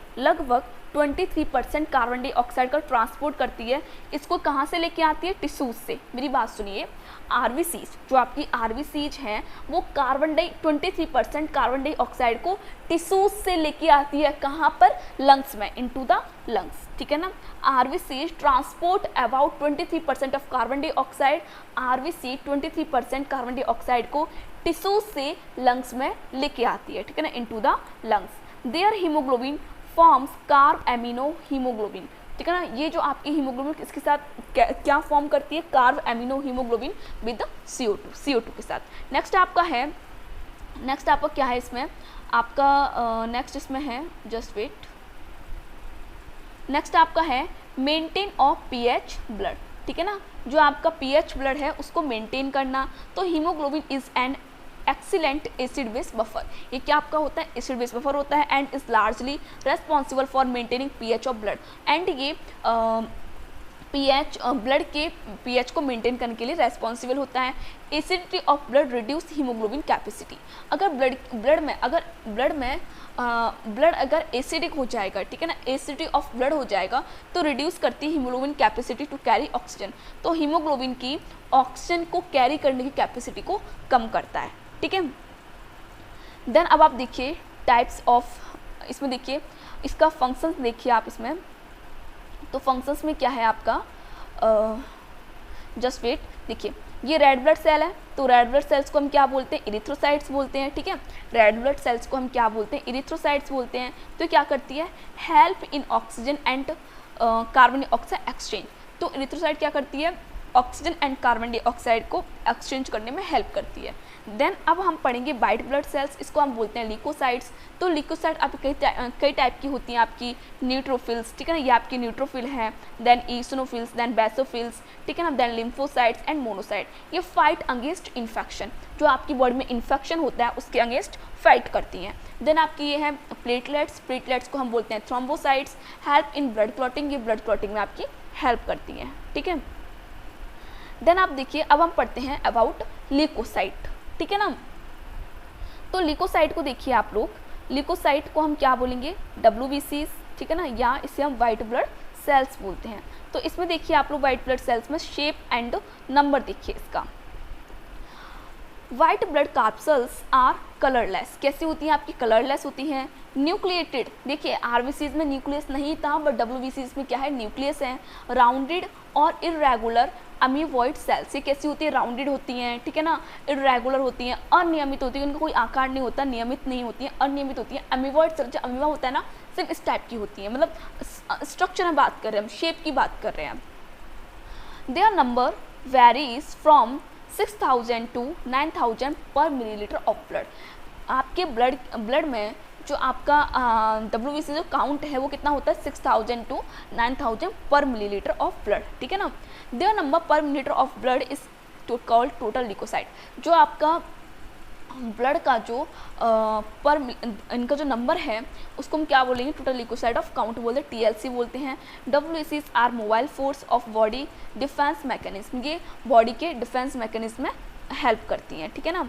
23% कार्बन डाइऑक्साइड का ट्रांसपोर्ट करती है, इसको कहाँ से लेके आती है, टिश्यूज से। मेरी बात सुनिए, आरबीसीज जो आपकी आरबीसीज हैं वो 23% कार्बन डाइऑक्साइड को टिश्यूज से लेके आती है, कहाँ पर, लंग्स में, इनटू द लंग्स, ठीक है ना। RBCs transport about 23% of carbon dioxide, RBC 23% carbon dioxide को टिश्यूज से लंग्स में लेके आती है, ठीक है ना, into the lungs. There haemoglobin forms carbaminohaemoglobin, ठीक है ना। ये जो आपकी हीमोग्लोबिन इसके साथ क्या फॉर्म करती है, carb amino haemoglobin with CO2 के साथ। नेक्स्ट आपका क्या है इसमें, आपका नेक्स्ट इसमें है, जस्ट वेट, नेक्स्ट आपका है मेंटेन ऑफ पीएच ब्लड, ठीक है ना, जो आपका पीएच ब्लड है उसको मेंटेन करना। तो haemoglobin is an excellent acid base buffer, ये क्या आपका होता है, एसिड बेस बफर होता है, and is largely responsible for maintaining pH of blood, and ये पीएच ब्लड के पीएच को मेंटेन करने के लिए रेस्पॉन्सिबल होता है। Acidity of blood reduce haemoglobin capacity, अगर ब्लड अगर एसिडिक हो जाएगा, ठीक है ना, एसिडिटी ऑफ ब्लड हो जाएगा तो रिड्यूस करती है haemoglobin capacity to carry oxygen, तो हीमोग्लोबिन की ऑक्सीजन को कैरी करने की कैपेसिटी को कम करता है, ठीक है। देन अब आप देखिए टाइप्स ऑफ, इसमें देखिए इसका फंक्शंस देखिए आप इसमें, तो फंक्शंस में क्या है आपका, जस्ट वेट, देखिए ये रेड ब्लड सेल है, तो रेड ब्लड सेल्स को हम क्या बोलते हैं, इरिथ्रोसाइट्स बोलते हैं, ठीक है। रेड ब्लड सेल्स को हम क्या बोलते हैं, इरिथ्रोसाइट्स बोलते हैं। तो क्या करती है, help in oxygen and carbon dioxide exchange, तो इरिथ्रोसाइट क्या करती है, ऑक्सीजन एंड कार्बन डाइऑक्साइड को एक्सचेंज करने में हेल्प करती है। देन अब हम पढ़ेंगे वाइट ब्लड सेल्स, इसको हम बोलते हैं ल्यूकोसाइट्स। तो ल्यूकोसाइट आपकी कई टाइप की होती हैं, आपकी न्यूट्रोफिल्स, ठीक है ना, ये आपकी न्यूट्रोफिल है, देन ईसनोफिल्स, देन बेसोफिल्स, ठीक है ना, देन लिम्फोसाइट्स एंड मोनोसाइट। ये फाइट अगेंस्ट इन्फेक्शन, जो आपकी बॉडी में इन्फेक्शन होता है उसके अगेंस्ट फाइट करती हैं। देन आपकी ये है प्लेटलेट्स, प्लेटलेट्स को हम बोलते हैं thrombocytes, help in blood clotting, ये ब्लड क्लॉटिंग में आपकी हेल्प करती हैं, ठीक है। देन आप देखिए अब हम पढ़ते हैं अबाउट ल्यूकोसाइट, ठीक है ना। तो ल्यूकोसाइट को देखिए आप लोग, ल्यूकोसाइट को हम क्या बोलेंगे, WBCs, ठीक है ना, या इसे हम वाइट ब्लड सेल्स बोलते हैं। तो इसमें देखिए आप लोग वाइट ब्लड सेल्स में शेप एंड नंबर देखिए इसका। White blood corpuscles are colourless, कैसी होती हैं आपकी, कलरलेस होती हैं। न्यूक्लिएटेड, देखिए आरबीसीज में न्यूक्लियस नहीं था बट डब्ल्यूबीसीज में क्या है, न्यूक्लियस है। राउंडेड और इरेगुलर अमीवॉइड सेल्स, ये कैसी होती है, राउंडेड होती हैं, ठीक है ना, इरेगुलर होती हैं, अनियमित होती है, उनका कोई आकार नहीं होता, नियमित नहीं होती है, अनियमित होती है। अमीवॉइड सेल जो अमीवा होता है ना, सिर्फ इस टाइप की होती है, मतलब स्ट्रक्चर में बात कर रहे हैं हम, शेप की बात कर रहे हैं। Their number varies from 6000 to 9000 per millilitre of blood. आपके ब्लड में जो आपका WBC जो काउंट है वो कितना होता है, 6000 to 9000 per millilitre of blood, ठीक है ना। देयर नंबर पर millilitre of blood is called total leucocyte. जो आपका ब्लड का जो इनका जो नंबर है उसको हम क्या बोलेंगे, टोटल ल्यूकोसाइट ऑफ काउंट बोलते हैं, TLC बोलते हैं। WBCs are mobile force of body defence mechanism, ये बॉडी के डिफेंस मैकेनिज्म में हेल्प करती हैं, ठीक है ना।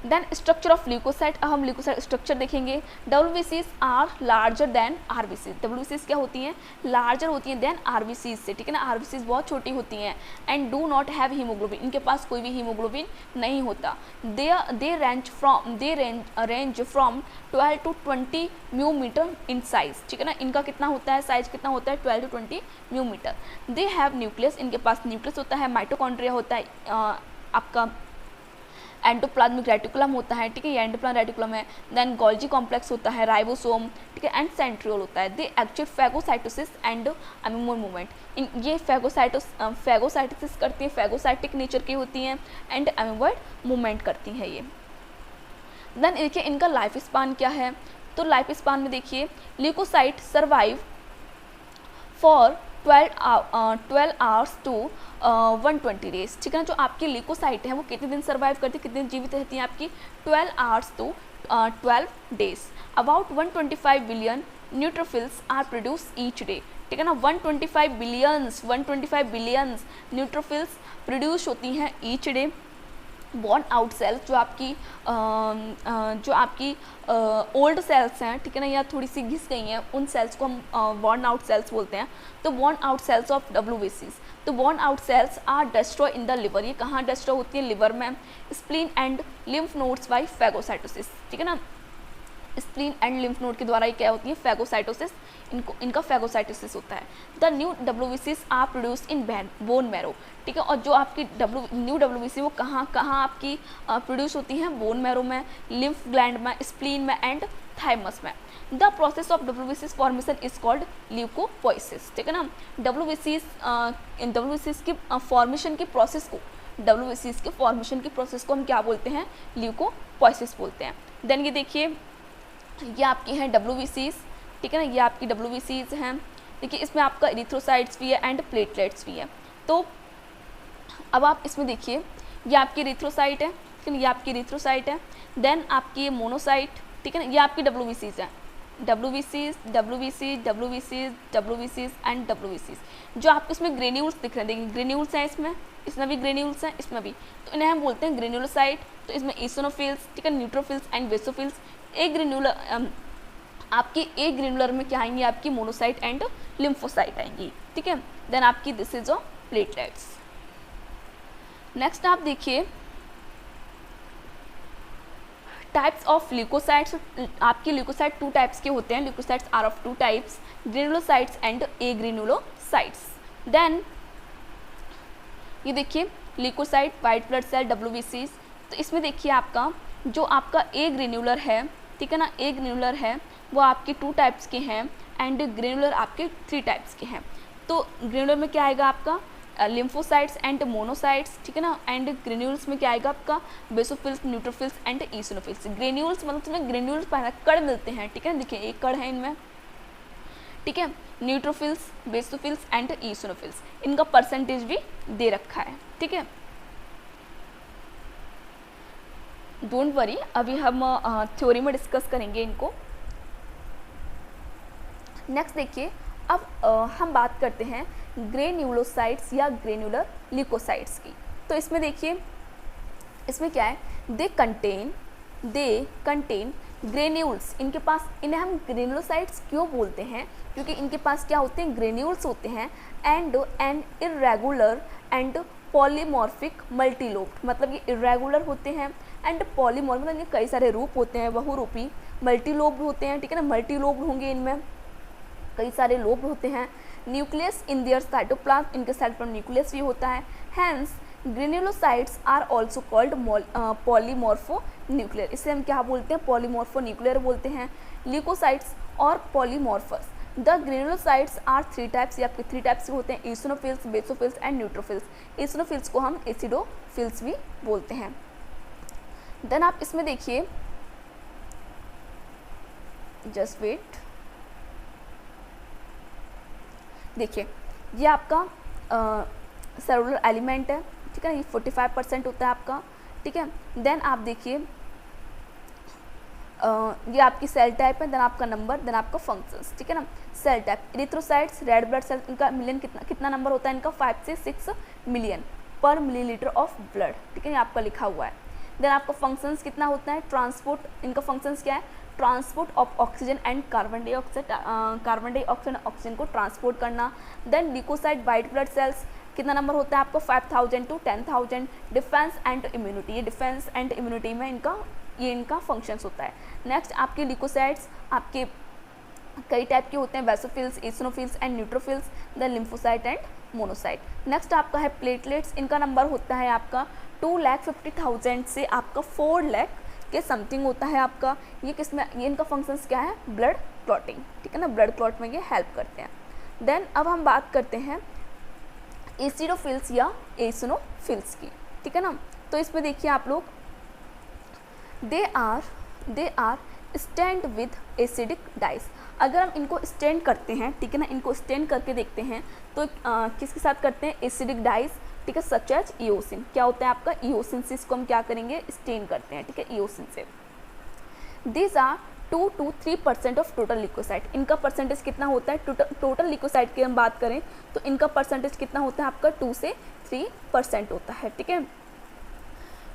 देन स्ट्रक्चर ऑफ ल्यूकोसाइट, अब हम ल्यूकोसाइट स्ट्रक्चर देखेंगे। WBCs are larger than RBCs, WBCs क्या होती हैं, लार्जर होती हैं देन RBCs से, ठीक है ना। RBCs बहुत छोटी होती हैं and do not have haemoglobin, इनके पास कोई भी हीमोग्लोबिन नहीं होता। They range from 12 to 20 mu metre in size, ठीक है ना, इनका कितना होता है, साइज कितना होता है, 12 to 20 म्यूमीटर। दे हैव न्यूक्लियस, इनके पास न्यूक्लियस होता है, माइटोकॉन्ड्रिया होता है, आपका एंडोप्लाज्मिक रेटिकुलम होता है, ठीक है, ये एंडोप्लाज्मिक रेटिकुलम है। देन गोल्जी कॉम्प्लेक्स होता है, राइबोसोम, ठीक है, एंड सेंट्रियोल होता है। दे एक्चुअल फैगोसाइटोसिस एंड अमीमोन मूवमेंट, ये फैगोसाइटोसिस करती हैं, फैगोसाइटिक नेचर की होती हैं, एंड अमीमोइड मूवमेंट करती हैं ये। देन देखिए इनका लाइफ स्पान क्या है, तो लाइफ स्पान में देखिए leucocyte survive for 12 hours to 120 days, ठीक है ना। जो आपकी ल्यूकोसाइट है वो कितने दिन सर्वाइव करती है, कितने दिन जीवित रहती हैं आपकी, 12 hours to 12 days. About 125 billion neutrophils are produce each day, ठीक है ना। 125 बिलियंस न्यूट्रोफिल्स प्रोड्यूस होती हैं each day. Worn out cells, जो आपकी ओल्ड सेल्स हैं, ठीक है ना, या थोड़ी सी घिस गई हैं, उन सेल्स को हम बॉर्न आउट सेल्स बोलते हैं। तो worn out cells of WBCs, तो worn out cells are destroy in the liver, ये कहाँ डिस्ट्रॉय होती है, लिवर में। Spleen and lymph nodes by phagocytosis, ठीक है ना, स्प्लीन एंड लिम्फ नोड के द्वारा ये क्या होती है, फैगोसाइटोसिस, इनका फैगोसाइटोसिस होता है। The new WBCs are produced in bone marrow, ठीक है, और जो आपकी न्यू WBC वो कहाँ आपकी प्रोड्यूस होती हैं, बोन मैरो में, लिम्फ ग्लैंड में, स्प्लीन में एंड थाइमस में। The process of WBCs formation is called leucopoiesis, ठीक है ना। WBCs की फॉर्मेशन की प्रोसेस को, WBCs के फॉर्मेशन की प्रोसेस को हम क्या बोलते हैं, ल्यूकोपोइसिस बोलते हैं। देन ये देखिए ये आपकी हैं WBCs, ठीक है ना, ये आपकी WBCs हैं। देखिए इसमें आपका एरिथ्रोसाइट्स भी है एंड प्लेटलेट्स भी है। तो अब आप इसमें देखिए ये आपकी एरिथ्रोसाइट है, ठीक है, ये आपकी एरिथ्रोसाइट है। देन आपकी ये मोनोसाइट, ठीक है ना, ये आपकी WBCs हैं, WBCs एंड WBCs। जो आपको इसमें ग्रेन्यूल्स दिख रहे हैं, देखिए ग्रेन्यूल्स हैं, इसमें भी ग्रेन्यूल्स हैं, इसमें भी, तो इन्हें हम बोलते हैं ग्रेन्युलोसाइट। तो इसमें ईसोनोफिल्स, ठीक है, न्यूट्रोफिल्स एंड बेसोफिल्स। एक ग्रेन्युलर आपकी एक ग्रेन्युलर में क्या आएंगी, आपकी मोनोसाइट एंड लिम्फोसाइट आएंगी, ठीक है। देन आपकी this is of platelets. Next आप देखिए टाइप्स ऑफ ल्यूकोसाइट्स। आपकी ल्यूकोसाइट 2 टाइप्स के होते हैं, leucocytes are of 2 types, granulocytes and agranulocytes. Then ये देखिए leucocyte, white blood cell, WBCs। तो इसमें देखिए आपका जो आपका ए ग्रेन्युलर है, ठीक है ना, ए ग्रेन्युलर है वो आपके 2 टाइप्स के हैं एंड ग्रेनुलर आपके 3 टाइप्स के हैं। तो ग्रेनुलर में क्या आएगा आपका लिम्फोसाइट्स एंड मोनोसाइट्स, ठीक है ना। एंड ग्रेन्यूल्स में क्या आएगा आपका बेसोफिल्स, न्यूट्रोफिल्स एंड ईसिनोफिल्स। ग्रेन्यूल्स मतलब तुम्हें ग्रेन्यूल्स पहले कण मिलते हैं, ठीक है, देखिए एक कण है इनमें, ठीक है। न्यूट्रोफिल्स, बेसोफिल्स एंड ईसिनोफिल्स, इनका परसेंटेज भी दे रखा है, ठीक है। डोंट वरी, अभी हम थ्योरी में डिस्कस करेंगे इनको। नेक्स्ट देखिए, अब हम बात करते हैं ग्रेन्यूलोसाइट्स या ग्रेन्युलर ल्यूकोसाइट्स की। तो इसमें देखिए, इसमें क्या है, दे कंटेन ग्रेन्यूल्स, इनके पास, इन्हें हम ग्रेन्युलोसाइट्स क्यों बोलते हैं, क्योंकि इनके पास क्या होते हैं, ग्रेन्यूल्स होते हैं and an irregular and polymorphic multilobed, मतलब ये इरेगुलर होते हैं एंड पॉलीमॉर्फिक, मतलब ये कई सारे रूप होते हैं, बहुरूपी, मल्टीलोब्ड होते हैं, ठीक है ना, मल्टीलोब्ड होंगे, इनमें कई सारे लोब होते हैं। न्यूक्लियस इन दियर साइटोप्लाज्म, इनके साइटोप्लाज्म न्यूक्लियस भी होता है। Hence granulocytes are also called polymorpho nuclear, इसे हम क्या बोलते हैं, पॉलीमॉर्फो न्यूक्लियर बोलते हैं। ल्यूकोसाइट्स और पॉलीमॉर्फस। द ग्रेन्युलोसाइट्स आर 3 टाइप्स, ये आपके 3 टाइप्स के होते हैं, ईसिनोफिल्स, बेसोफिल्स एंड न्यूट्रोफिल्स। ईसिनोफिल्स को हम एसिडोफिल्स भी बोलते हैं। देन आप इसमें देखिए, जस्ट वेट, देखिए ये आपका सेलुलर एलिमेंट है, ठीक है, ये 45% होता है आपका, ठीक है। देन आप देखिए, ये आपकी सेल टाइप है, देन आपका नंबर, देन आपका फंक्शंस, ठीक है ना। Cell type, erythrocytes, red blood cell, इनका मिलियन कितना नंबर होता है, इनका 5 से 6 मिलियन पर मिलीलीटर ऑफ ब्लड, ठीक है, ये आपका लिखा हुआ है। देन आपका फंक्शंस कितना होता है, ट्रांसपोर्ट, इनका फंक्शंस क्या है, transport of oxygen and carbon dioxide, oxygen को ट्रांसपोर्ट करना। Then leucocyte white blood cells, कितना नंबर होता है आपको, 5000 to 10,000। डिफेंस एंड इम्यूनिटी, ये डिफेंस एंड इम्यूनिटी में इनका फंक्शंस होता है। नेक्स्ट आपके ल्यूकोसाइट्स आपके कई टाइप के होते हैं, basophils, eosinophils and neutrophils, then lymphocyte and monocyte. Next आपका है प्लेटलेट्स, इनका नंबर होता है आपका 2,50,000 से आपका 4 लाख के समथिंग होता है आपका। ये किसमें, ये इनका फंक्शंस क्या है, ब्लड क्लॉटिंग, ठीक है ना, ब्लड क्लॉट में ये हेल्प करते हैं। देन अब हम बात करते हैं एसिडोफिल्स या एसिनोफिल्स की, ठीक है ना। तो इसमें देखिए आप लोग, they are stand with acidic dyes, अगर हम इनको स्टैंड करते हैं, ठीक है ना, इनको स्टैंड करके देखते हैं तो किसके साथ करते हैं, एसिडिक डाइस, ठीक है, सच एज इओसिन, क्या होता है आपका इओसिन से इसको हम क्या करेंगे, स्टेन करते हैं, ठीक है, इओसिन से। These are 2 to 3% of total leucocyte, इनका परसेंटेज कितना होता है, टोटल लिकोसाइट की हम बात करें तो इनका परसेंटेज कितना होता है आपका 2 से 3% होता है, ठीक है।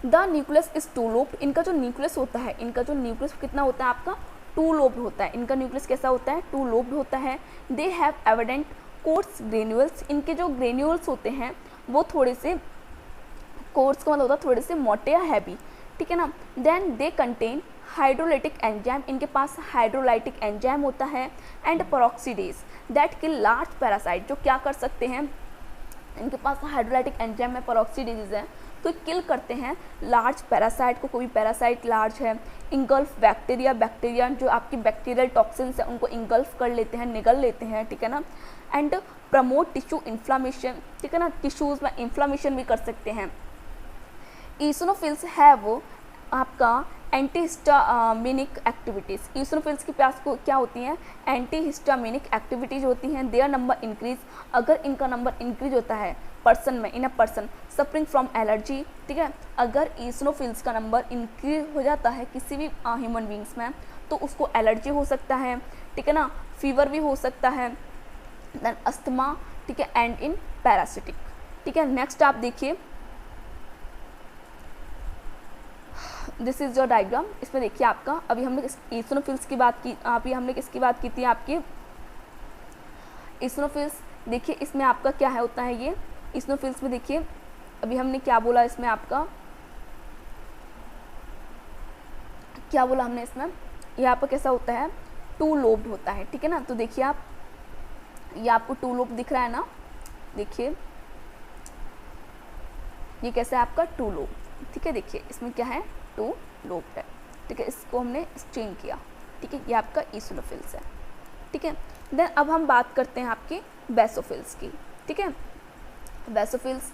The nucleus is two lobed, इनका जो न्यूक्लियस होता है, इनका जो न्यूक्लियस कितना होता है आपका 2 लोब्ड होता है, इनका न्यूक्लियस कैसा होता है, 2 लोब्ड होता है। They have evident course granules, इनके जो ग्रेन्यूल्स होते हैं वो थोड़े से, कोर्स का मतलब होता है थोड़े से मोटे या हैवी, ठीक है ना। Then they contain hydrolytic enzyme, इनके पास हाइड्रोलाइटिक एंजाइम होता है and peroxidase that kill large parasite, जो क्या कर सकते हैं, इनके पास हाइड्रोलाइटिक एंजाइम में पेरोक्सीडेज है तो किल करते हैं लार्ज पैरासाइट को, कोई पैरासाइट लार्ज है। इंगल्फ बैक्टीरिया जो आपकी बैक्टीरियल टॉक्सिन्स है उनको इंगल्फ कर लेते हैं, निगल लेते हैं, ठीक है ना। एंड प्रमोट टिश्यू इन्फ्लामेशन, ठीक है ना, टिश्यूज़ में इन्फ्लामेशन भी कर सकते हैं। ईसिनोफिल्स हैव आपका एंटीहिस्टामिनिक एक्टिविटीज़, ईसिनोफिल्स के पास को क्या होती हैं, एंटीहिस्टामिनिक एक्टिविटीज़ होती हैं। देयर नंबर इंक्रीज, अगर इनका नंबर इंक्रीज होता है पर्सन में, in a person suffering from allergy, ठीक है, अगर ईसिनोफिल्स का नंबर इंक्रीज हो जाता है किसी भी ह्यूमन बींग्स में तो उसको एलर्जी हो सकता है, ठीक है ना, फीवर भी हो सकता है, देन अस्थमा, ठीक है, एंड इन पैरासिटिक, ठीक है। नेक्स्ट आप देखिए, दिस इज योर डायग्राम, इसमें देखिए आपका, अभी हमने ईसिनोफिल्स की बात की, अभी हमने किसकी बात की थी, आपकी ईसिनोफिल्स। देखिए इसमें आपका क्या है होता है, ये ईसिनोफिल्स में देखिए अभी हमने क्या बोला, इसमें आपका क्या बोला हमने, इसमें यहाँ पर कैसा होता है, 2 लोब्ड होता है, ठीक है ना। तो देखिए आप, ये आपको 2 लोब्ड दिख रहा है ना, देखिए ये कैसा है आपका 2 लोब्ड, ठीक है। देखिए इसमें क्या है, 2 लोब्ड है, ठीक है, इसको हमने स्टेन किया, ठीक है, ये आपका ईसिनोफिल्स है, ठीक है। देन अब हम बात करते हैं आपके बेसोफिल्स की, ठीक है। बेसोफिल्स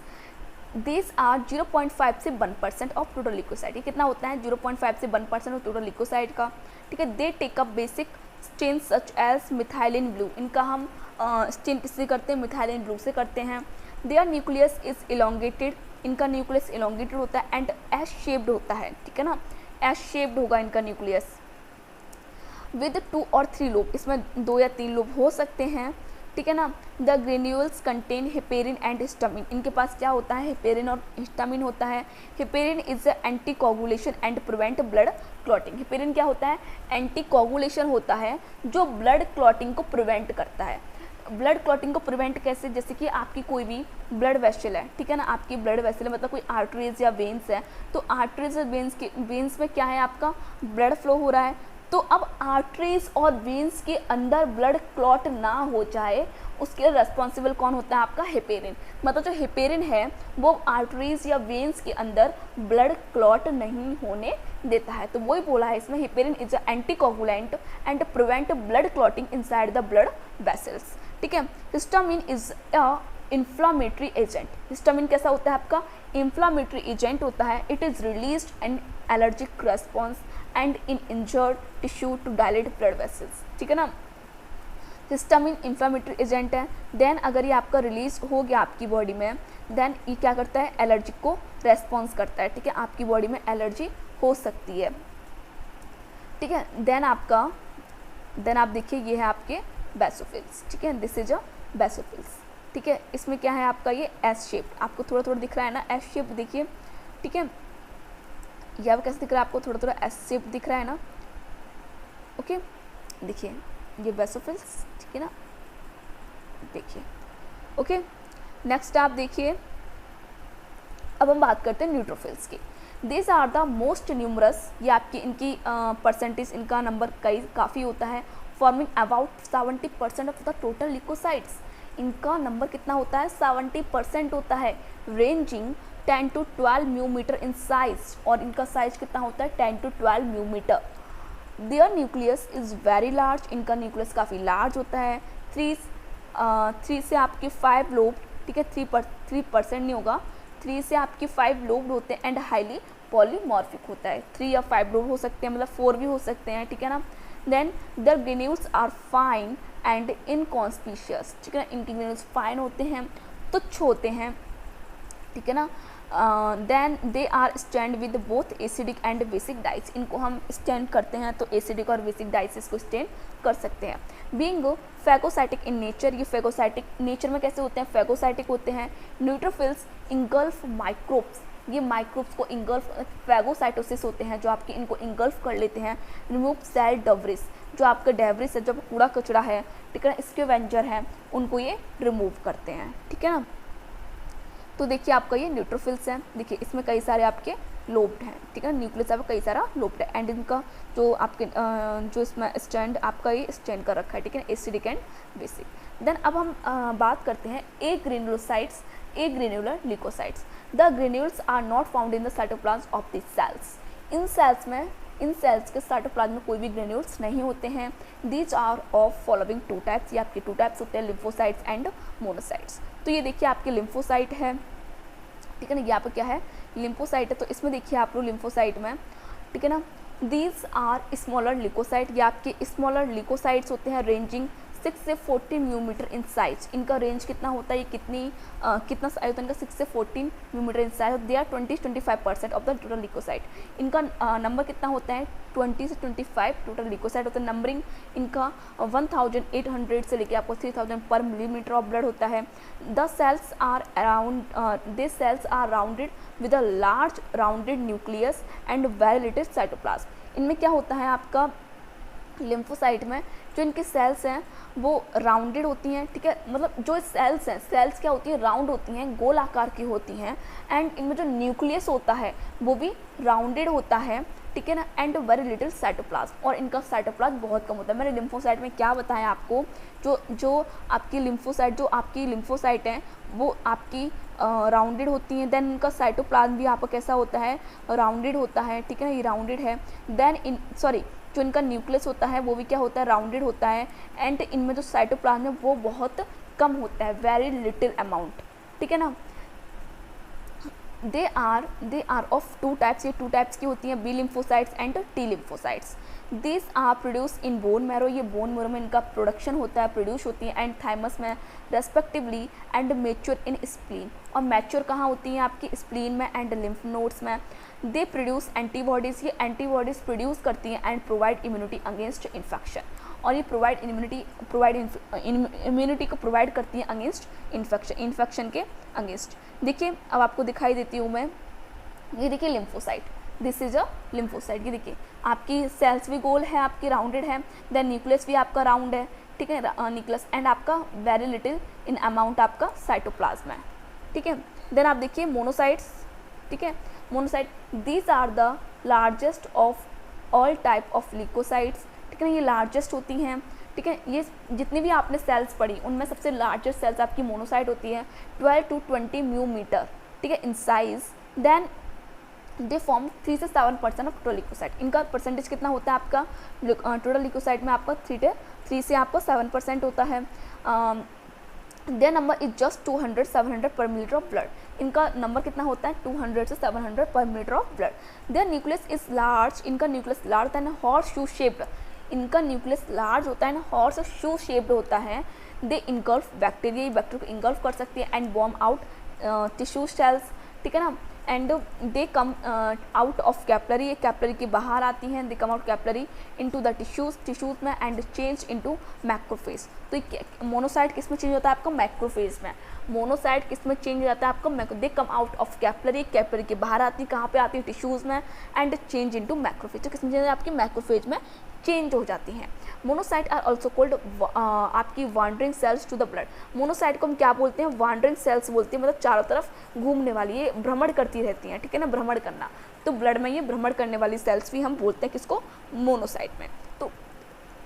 दिस आर 0.5 से 1% ऑफ टोटल लिकोसाइड। ये कितना होता है 0.5 से 1% ऑफ टोटल लिकोसाइड का, ठीक है। They take up basic stain such as methylene blue, इनका हम स्टेन किससे करते हैं, मिथाइलिन ब्लू से करते हैं। देयर न्यूक्लियस इज इलोंगेटेड, इनका न्यूक्लियस इलोंगेटेड होता है एंड एस शेप्ड होता है, ठीक है ना, एस शेप्ड होगा इनका न्यूक्लियस विद 2 और 3 लोब, इसमें 2 या 3 लोब हो सकते हैं, ठीक है ना। The granules contain heparin and histamine, इनके पास क्या होता है, हेपेरिन और हिस्टामिन होता है। Heparin is anti coagulation and prevent blood clotting, heparin क्या होता है, एंटी कोगुलेशन होता है जो ब्लड क्लॉटिंग को प्रिवेंट करता है। ब्लड क्लॉटिंग को प्रिवेंट कैसे, जैसे कि आपकी कोई भी ब्लड वेसल है, ठीक है ना, आपकी ब्लड वेसल है मतलब कोई आर्टरीज या वेन्स है, तो आर्टरीज और वेन्स में क्या है, आपका ब्लड फ्लो हो रहा है, तो अब आर्टरीज और वेन्स के अंदर ब्लड क्लॉट ना हो जाए उसके लिए रेस्पॉन्सिबल कौन होता है, आपका हेपेरिन। मतलब जो हेपेरिन है वो आर्टरीज या वेन्स के अंदर ब्लड क्लॉट नहीं होने देता है, तो वही बोला है इसमें, heparin is a anticoagulant and prevent blood clotting inside the blood vessels, ठीक है। Histamine is a inflammatory agent, histamine कैसा होता है आपका, इन्फ्लामेटरी एजेंट होता है। It is released and allergic response and in injured tissue to dilate blood vessels, ठीक है ना। हिस्टामिन इन्फ्लामेटरी एजेंट है, देन अगर ये आपका रिलीज हो गया आपकी बॉडी में, देन ये क्या करता है, एलर्जी को रेस्पॉन्स करता है, ठीक है, आपकी बॉडी में एलर्जी हो सकती है, ठीक है। देन आप देखिए ये है आपके बेसोफिल्स, ठीक है, दिस इज अ बेसोफिल्स, ठीक है। इसमें क्या है आपका, ये एस शेप, आपको थोड़ा थोड़ा दिख रहा है ना एस शेप, देखिए, ठीक है, यहाँ पे कैसे दिख रहा है आपको, थोड़ा थोड़ा एस शेप दिख रहा है ना, ओके, देखिए ये बेसोफिल्स, ठीक है ना, देखिए, ओके। नेक्स्ट आप देखिए, अब हम बात करते हैं न्यूट्रोफिल्स की। This are the most numerous, ये आपकी इनकी परसेंटेज, इनका नंबर काफ़ी होता है, forming about 70% of the total leucocytes, इनका नंबर कितना होता है, 70% होता है, ranging 10 to 12 mu metre in size, और इनका साइज कितना होता है 10 to 12 mu metre. Their nucleus is very large, इनका न्यूक्लियस काफ़ी लार्ज होता है। 3 से आपके 5 लोब, ठीक है, 3% नहीं होगा, 3 से आपके 5 लोब होते हैं एंड हाईली पॉलीमॉर्फिक होता है, 3 या 5 लोब हो सकते हैं, मतलब 4 भी हो सकते हैं, ठीक है ना। Then their granules are fine and inconspicuous, ठीक है ना, इनके ग्रेन्यूल्स फाइन होते हैं, तुच्छ होते हैं, ठीक है ना। Then they are stand with both acidic and basic dyes, इनको हम स्टैंड करते हैं तो एसिडिक और बेसिक डाइस इसको स्टैंड कर सकते हैं। बीइंग फैगोसाइटिक इन नेचर, ये फैगोसाइटिक नेचर में कैसे होते हैं, फैगोसाइटिक होते हैं। न्यूट्रोफिल्स इंगल्फ माइक्रोब्स, ये माइक्रोब्स को इंगल्फ, फैगोसाइटोसिस होते हैं जो आपके इनको इंगल्फ कर लेते हैं। रिमूव सेल डेब्रिस, जो आपका डेब्रिस है, जो कूड़ा कचरा है, ठीक है ना, स्कैवेंजर है, उनको ये रिमूव करते हैं, ठीक है ना। तो देखिए आपका ये न्यूट्रोफिल्स है, देखिए इसमें कई सारे आपके लोब्ड हैं, ठीक है ना, न्यूक्लियस आपका कई सारा लोब्ड है एंड इनका जो आपके जो इसमें स्टैंड आपका ये स्टैंड कर रखा है, ठीक है, एसिडिक एंड बेसिक। देन अब हम बात करते हैं agranulocytes, agranular leucocytes. The granules are not found in the cytoplasm of this cells, इन सेल्स के साइटोप्लाज्म में कोई भी ग्रेन्यूल्स नहीं होते हैं। These are of following 2 types, ये आपके 2 टाइप्स होते हैं, लिम्फोसाइट्स एंड मोनोसाइट्स। तो ये देखिए आपके लिम्फोसाइट है, ठीक है ना, यहाँ पे क्या है, लिम्फोसाइट है, तो इसमें देखिए आप लोग लिम्फोसाइट में, ठीक है ना, दीज आर स्मॉलर लिकोसाइट, ये आपके स्मॉलर लिकोसाइट्स होते हैं, रेंजिंग 6 से 14 म्यूमीटर इन साइज, इनका रेंज कितना होता है, ये कितना साइज होता है इनका, 6 से 14 म्यूमीटर इन साइज। दे आर 20 से 25% ऑफ द टोटल लिकोसाइट, इनका नंबर कितना होता है 20 से 25 टोटल लिकोसाइट होता है। नंबरिंग इनका 1800 से लेके आपको 3000 पर मिलीमीटर ऑफ ब्लड होता है। The cells are rounded with a large rounded nucleus and very little cytoplasm. इनमें क्या होता है आपका, लिम्फोसाइट में जो इनकी सेल्स हैं वो राउंडेड होती हैं, ठीक है, मतलब जो सेल्स हैं, सेल्स क्या होती हैं, राउंड होती हैं, गोल आकार की होती हैं, एंड इनमें जो न्यूक्लियस होता है वो भी राउंडेड होता है, ठीक है ना, एंड वेरी लिटिल साइटोप्लाज्म, और इनका साइटोप्लाज्म बहुत कम होता है। मैंने लिम्फोसाइट में क्या बताया आपको, जो आपकी लिम्फोसाइट हैं वो आपकी राउंडेड होती हैं, देन इनका साइटोप्लाज्म भी आपका कैसा होता है, राउंडेड होता है, ठीक है ना, ये राउंडेड है। देन जो इनका न्यूक्लियस होता है वो भी क्या होता है, राउंडेड होता है, एंड इनमें जो साइटोप्लाज्म है वो बहुत कम होता है, वेरी लिटिल अमाउंट, ठीक है ना। They are of two types, ये टू टाइप्स की होती हैं, B lymphocytes and T lymphocytes. This are produce in bone marrow, ये बोन मैरो में इनका प्रोडक्शन होता है, प्रोड्यूस होती है, एंड थाइमस में respectively, and mature in spleen, और मैच्योर कहाँ होती हैं आपकी स्प्लीन में एंड लिम्फ नोड्स में। दे प्रोड्यूस एंटीबॉडीज़, ये एंटीबॉडीज़ प्रोड्यूस करती हैं and provide immunity against infection, और ये प्रोवाइड इम्यूनिटी को प्रोवाइड करती हैं अगेंस्ट इन्फेक्शन के अगेंस्ट। देखिए अब आपको दिखाई देती हूँ मैं, ये देखिए lymphocyte, this is a lymphocyte. ये देखिए आपकी सेल्स भी गोल है, आपकी राउंडेड है, देन न्यूक्लियस भी आपका राउंड है, ठीक है, न्यूक्लियस, एंड आपका वेरी लिटिल इन अमाउंट आपका साइटोप्लाज्म है, ठीक है। देन आप देखिए मोनोसाइट्स, ठीक है, monocyte, these are the largest of all type of leucocytes, ठीक है, ये लार्जेस्ट होती हैं, ठीक है। ये जितनी भी आपने सेल्स पढ़ी उनमें सबसे लार्जेस्ट सेल्स आपकी मोनोसाइट होती है, 12 to 20 μm, ठीक है, in size. Then they form 3 से 7% ऑफ टोटल ल्यूकोसाइट, इनका परसेंटेज कितना होता है आपका टोटल ल्यूकोसाइट में, आपका 3 से आपका 7% होता है। Their number is just 200-700 per millilitre of blood, इनका नंबर कितना होता है 200 से 700 per millilitre of blood. Their nucleus is large, इनका न्यूक्लियस लार्ज होता है, हॉर्स शू शेप्ड, इनका न्यूक्लियस लार्ज होता है ना, हॉर्स शू शेप्ड होता है। दे इनगल्फ बैक्टीरिया, बैक्टीरिया को इनगल्फ कर सकती है, एंड बॉर्म आउट टिश्यू सेल्स, ठीक है ना, and they come out of capillary, ये कैपलरी के बाहर आती हैं, they come out capillary into the tissues में एंड चेंज इनटू मैक्रोफेज। तो मोनोसाइट किस में चेंज होता है आपका मैक्रोफेज में, मोनोसाइट किस में चेंज हो जाता है आपका they come out of capillary, capillary के बाहर आती है, कहाँ पे आती है टिश्यूज में, एंड चेंज इनटू मैक्रोफेज, तो किस में चेंज आपकी मैक्रोफेज में चेंज हो जाती हैं। मोनोसाइट आर ऑल्सो कोल्ड आपकी wandering cells to the blood, monocyte को हम क्या बोलते हैं वांडरिंग सेल्स बोलते हैं, मतलब चारों तरफ घूमने वाली, ये भ्रमण करती रहती हैं, ठीक है ना, भ्रमण करना, तो ब्लड में ये भ्रमण करने वाली सेल्स भी हम बोलते हैं किसको मोनोसाइट में। तो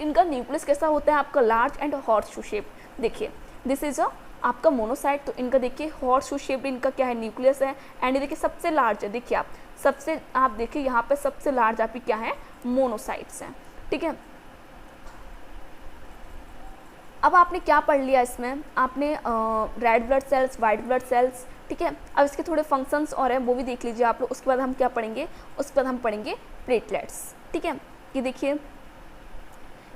इनका न्यूक्लियस कैसा होता है आपका large and horse shoe shape, देखिए दिस इज अ आपका मोनोसाइट, तो इनका देखिए हॉर्स शू शेप इनका क्या है न्यूक्लियस है, एंड देखिए सबसे लार्ज है, देखिए आप देखिए यहाँ पे सबसे लार्ज आपकी क्या है मोनोसाइट्स हैं, ठीक है। अब आपने क्या पढ़ लिया इसमें, आपने red blood sales, white blood sales, ठीक है। अब इसके थोड़े फंक्शंस और हैं वो भी देख लीजिए आप लोग, उसके बाद हम क्या पढ़ेंगे, उसके बाद हम पढ़ेंगे प्लेटलेट्स, ठीक है। ये देखिए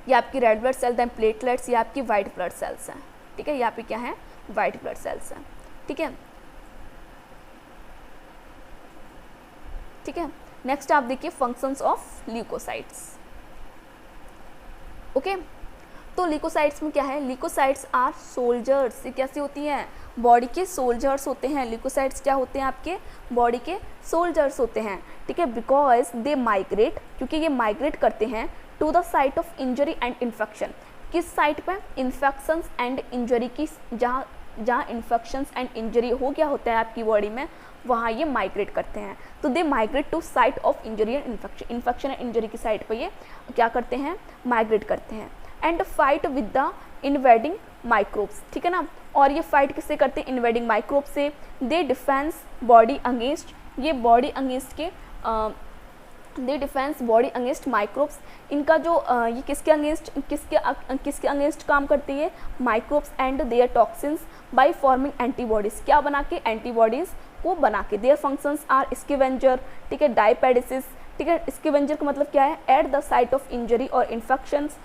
ये आपकी रेड ब्लड सेल्स हैं, प्लेटलेट्स ये आपकी वाइट ब्लड सेल्स हैं, ठीक है, यहाँ पे क्या है वाइट ब्लड सेल्स हैं, ठीक है, ठीक है। नेक्स्ट आप देखिए फंक्शंस ऑफ ल्यूकोसाइट्स, ओके। तो ल्यूकोसाइट्स में क्या है, ल्यूकोसाइट्स आर सोल्जर्स, ये कैसी होती हैं बॉडी के सोल्जर्स होते हैं, ल्यूकोसाइट्स क्या होते हैं आपके बॉडी के सोल्जर्स होते हैं, ठीक है। बिकॉज दे माइग्रेट, क्योंकि ये माइग्रेट करते हैं to the site of injury and infection, किस साइट पे इन्फेक्शंस एंड इंजरी की, जहाँ इन्फेक्शंस एंड इंजरी हो गया होता है आपकी बॉडी में वहाँ ये माइग्रेट करते हैं। तो they migrate to site of injury and infection and injury की साइट पर ये क्या करते हैं माइग्रेट करते हैं, and fight with the invading microbes, ठीक है ना। और ये फाइट किससे करते हैं इन्वेडिंग माइक्रोब से। दे डिफेंस बॉडी अगेंस्ट, ये बॉडी अगेंस्ट के they defence body against microbes, इनका जो ये किसके अगेंस्ट काम करती है microbes and their toxins by forming antibodies, क्या बना के एंटीबॉडीज़ को बना के। देयर फंक्शंस आर स्कैवेंजर, ठीक है, डायपेडिसिस, ठीक है। स्कैवेंजर का मतलब क्या है at the site of injury और इन्फेक्शंस,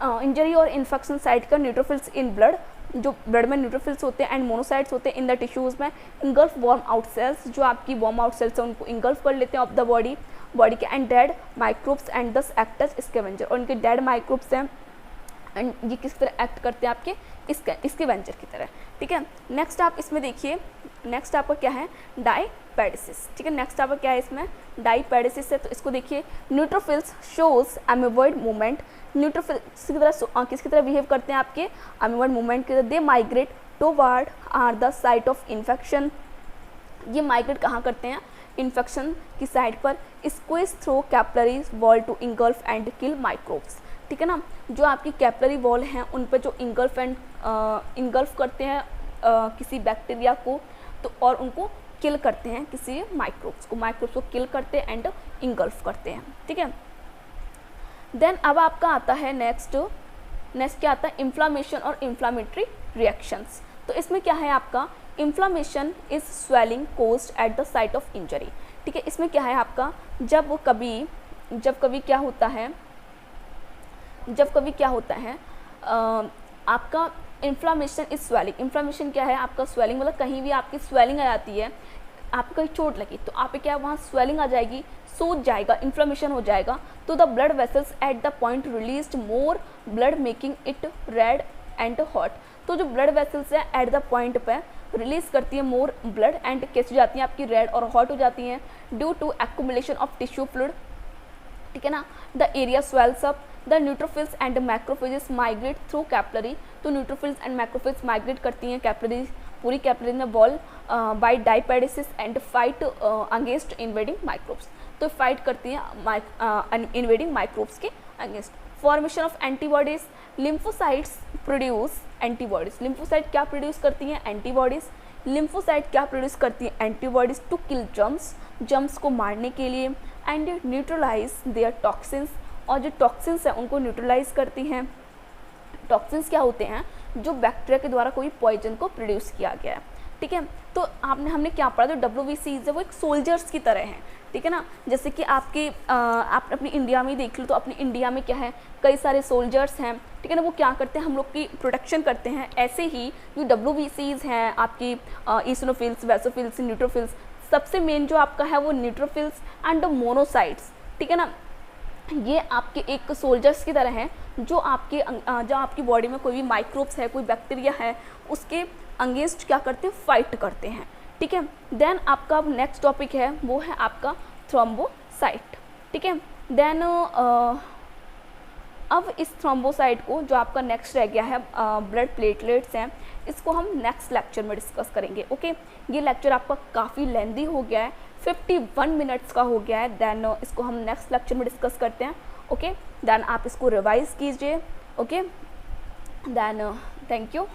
इंजरी और इन्फेक्शन साइट का न्यूट्रोफिल्स इन ब्लड, जो ब्लड में न्यूट्रोफिल्स होते हैं, एंड मोनोसाइट्स होते हैं इन द टिश्यूज़ में, इंगल्फ वार्म आउट सेल्स, जो आपकी वार्म आउट सेल्स हैं उनको इंगल्फ कर लेते हैं ऑफ द बॉडी के, एंड डेड माइक्रोब्स एंड दस एक्ट एज स्कैवेंजर, और इनके डेड माइक्रोब्स हैं एंड ये किस तरह एक्ट करते हैं आपके स्कैवेंजर की तरह, ठीक है। नेक्स्ट आप इसमें देखिए, नेक्स्ट आपका क्या है डायपेडिसिस, ठीक है। नेक्स्ट आपका क्या है इसमें डायपेडिसिस है, तो इसको देखिए neutrophils shows amoeboid movement, neutrophils किसकी तरह बिहेव करते हैं आपके एमीबॉइड मूवमेंट की तरह। They migrate toward are the site of infection, ये माइग्रेट कहाँ करते हैं इन्फेक्शन की साइड पर। Squeeze through capillaries wall to engulf and kill microbes, ठीक है ना। जो आपकी कैपिलरी वॉल हैं उन पर जो इंगल्फ करते हैं किसी बैक्टीरिया को, तो और उनको किल करते हैं किसी माइक्रोब्स को किल करते हैं एंड इंगल्फ करते हैं, ठीक है। देन अब आपका आता है नेक्स्ट क्या आता है इन्फ्लामेशन और इन्फ्लामेटरी रिएक्शंस। तो इसमें क्या है आपका inflammation is swelling caused at the site of injury. ठीक है, इसमें क्या है आपका, जब कभी क्या होता है आपका इन्फ्लामेशन इज स्वेलिंग। इन्फ्लामेशन क्या है आपका, स्वेलिंग मतलब कहीं भी आपकी स्वेलिंग आ जाती है, आपको कहीं चोट लगी तो आप क्या वहाँ स्वेलिंग आ जाएगी, सूज जाएगा, इन्फ्लामेशन हो जाएगा, तो the blood vessels at the point released more blood making it red and hot. तो जो ब्लड वेसल्स है एट द पॉइंट पे रिलीज करती है मोर ब्लड एंड कैसी जाती हैं आपकी, रेड और हॉट हो जाती हैं due to accumulation of tissue fluid. ठीक है ना, the area swells up, the neutrophils and macrophages migrate through capillary. तो न्यूट्रोफिल्स एंड मैक्रोफेज माइग्रेट करती हैं कैपिलरी, पूरी कैपिलरी में wall by diapedesis and fight against invading microbes. तो fight करती हैं इन्वेडिंग माइक्रोब्स के against. Formation of antibodies, lymphocytes produce antibodies. Lymphocyte क्या प्रोड्यूस करती हैं, एंटीबॉडीज। लिम्फोसाइट क्या प्रोड्यूस करती हैं, एंटीबॉडीज टू किल जर्म्स को मारने के लिए, एंड न्यूट्रलाइज देयर टॉक्सिन्स, और जो टॉक्सिन्स हैं उनको न्यूट्रलाइज करती हैं। टॉक्सिन्स क्या होते हैं, जो बैक्टीरिया के द्वारा कोई पॉइजन को प्रोड्यूस किया गया है। ठीक है, तो हमने क्या पढ़ा, जो WBCs है वो एक सोल्जर्स की तरह हैं। ठीक है ना, जैसे कि आप अपनी इंडिया में देख लो, तो अपनी इंडिया में क्या है, कई सारे सोल्जर्स हैं। ठीक है ना, वो क्या करते हैं, हम लोग की प्रोटेक्शन करते हैं। ऐसे ही जो WBCs हैं आपकी ईसिनोफिल्स, बेसोफिल्स, न्यूट्रोफिल्स, सबसे मेन जो आपका है वो न्यूट्रोफिल्स एंड मोनोसाइट्स। ठीक है ना, ये आपके एक सोल्जर्स की तरह हैं जो आपकी बॉडी में कोई भी माइक्रोब्स है, कोई बैक्टीरिया है, उसके अगेंस्ट क्या करते हैं, फाइट करते हैं। ठीक है, देन आपका नेक्स्ट टॉपिक है वो है आपका थ्रोम्बोसाइट। ठीक है, देन अब इस थ्रोम्बोसाइट को, जो आपका नेक्स्ट रह गया है ब्लड प्लेटलेट्स हैं, इसको हम नेक्स्ट लेक्चर में डिस्कस करेंगे। ओके, ये लेक्चर आपका काफ़ी लेंदी हो गया है, 51 मिनट्स का हो गया है। देन इसको हम नेक्स्ट लेक्चर में डिस्कस करते हैं। ओके, देन आप इसको रिवाइज कीजिए। Okay, then thank you.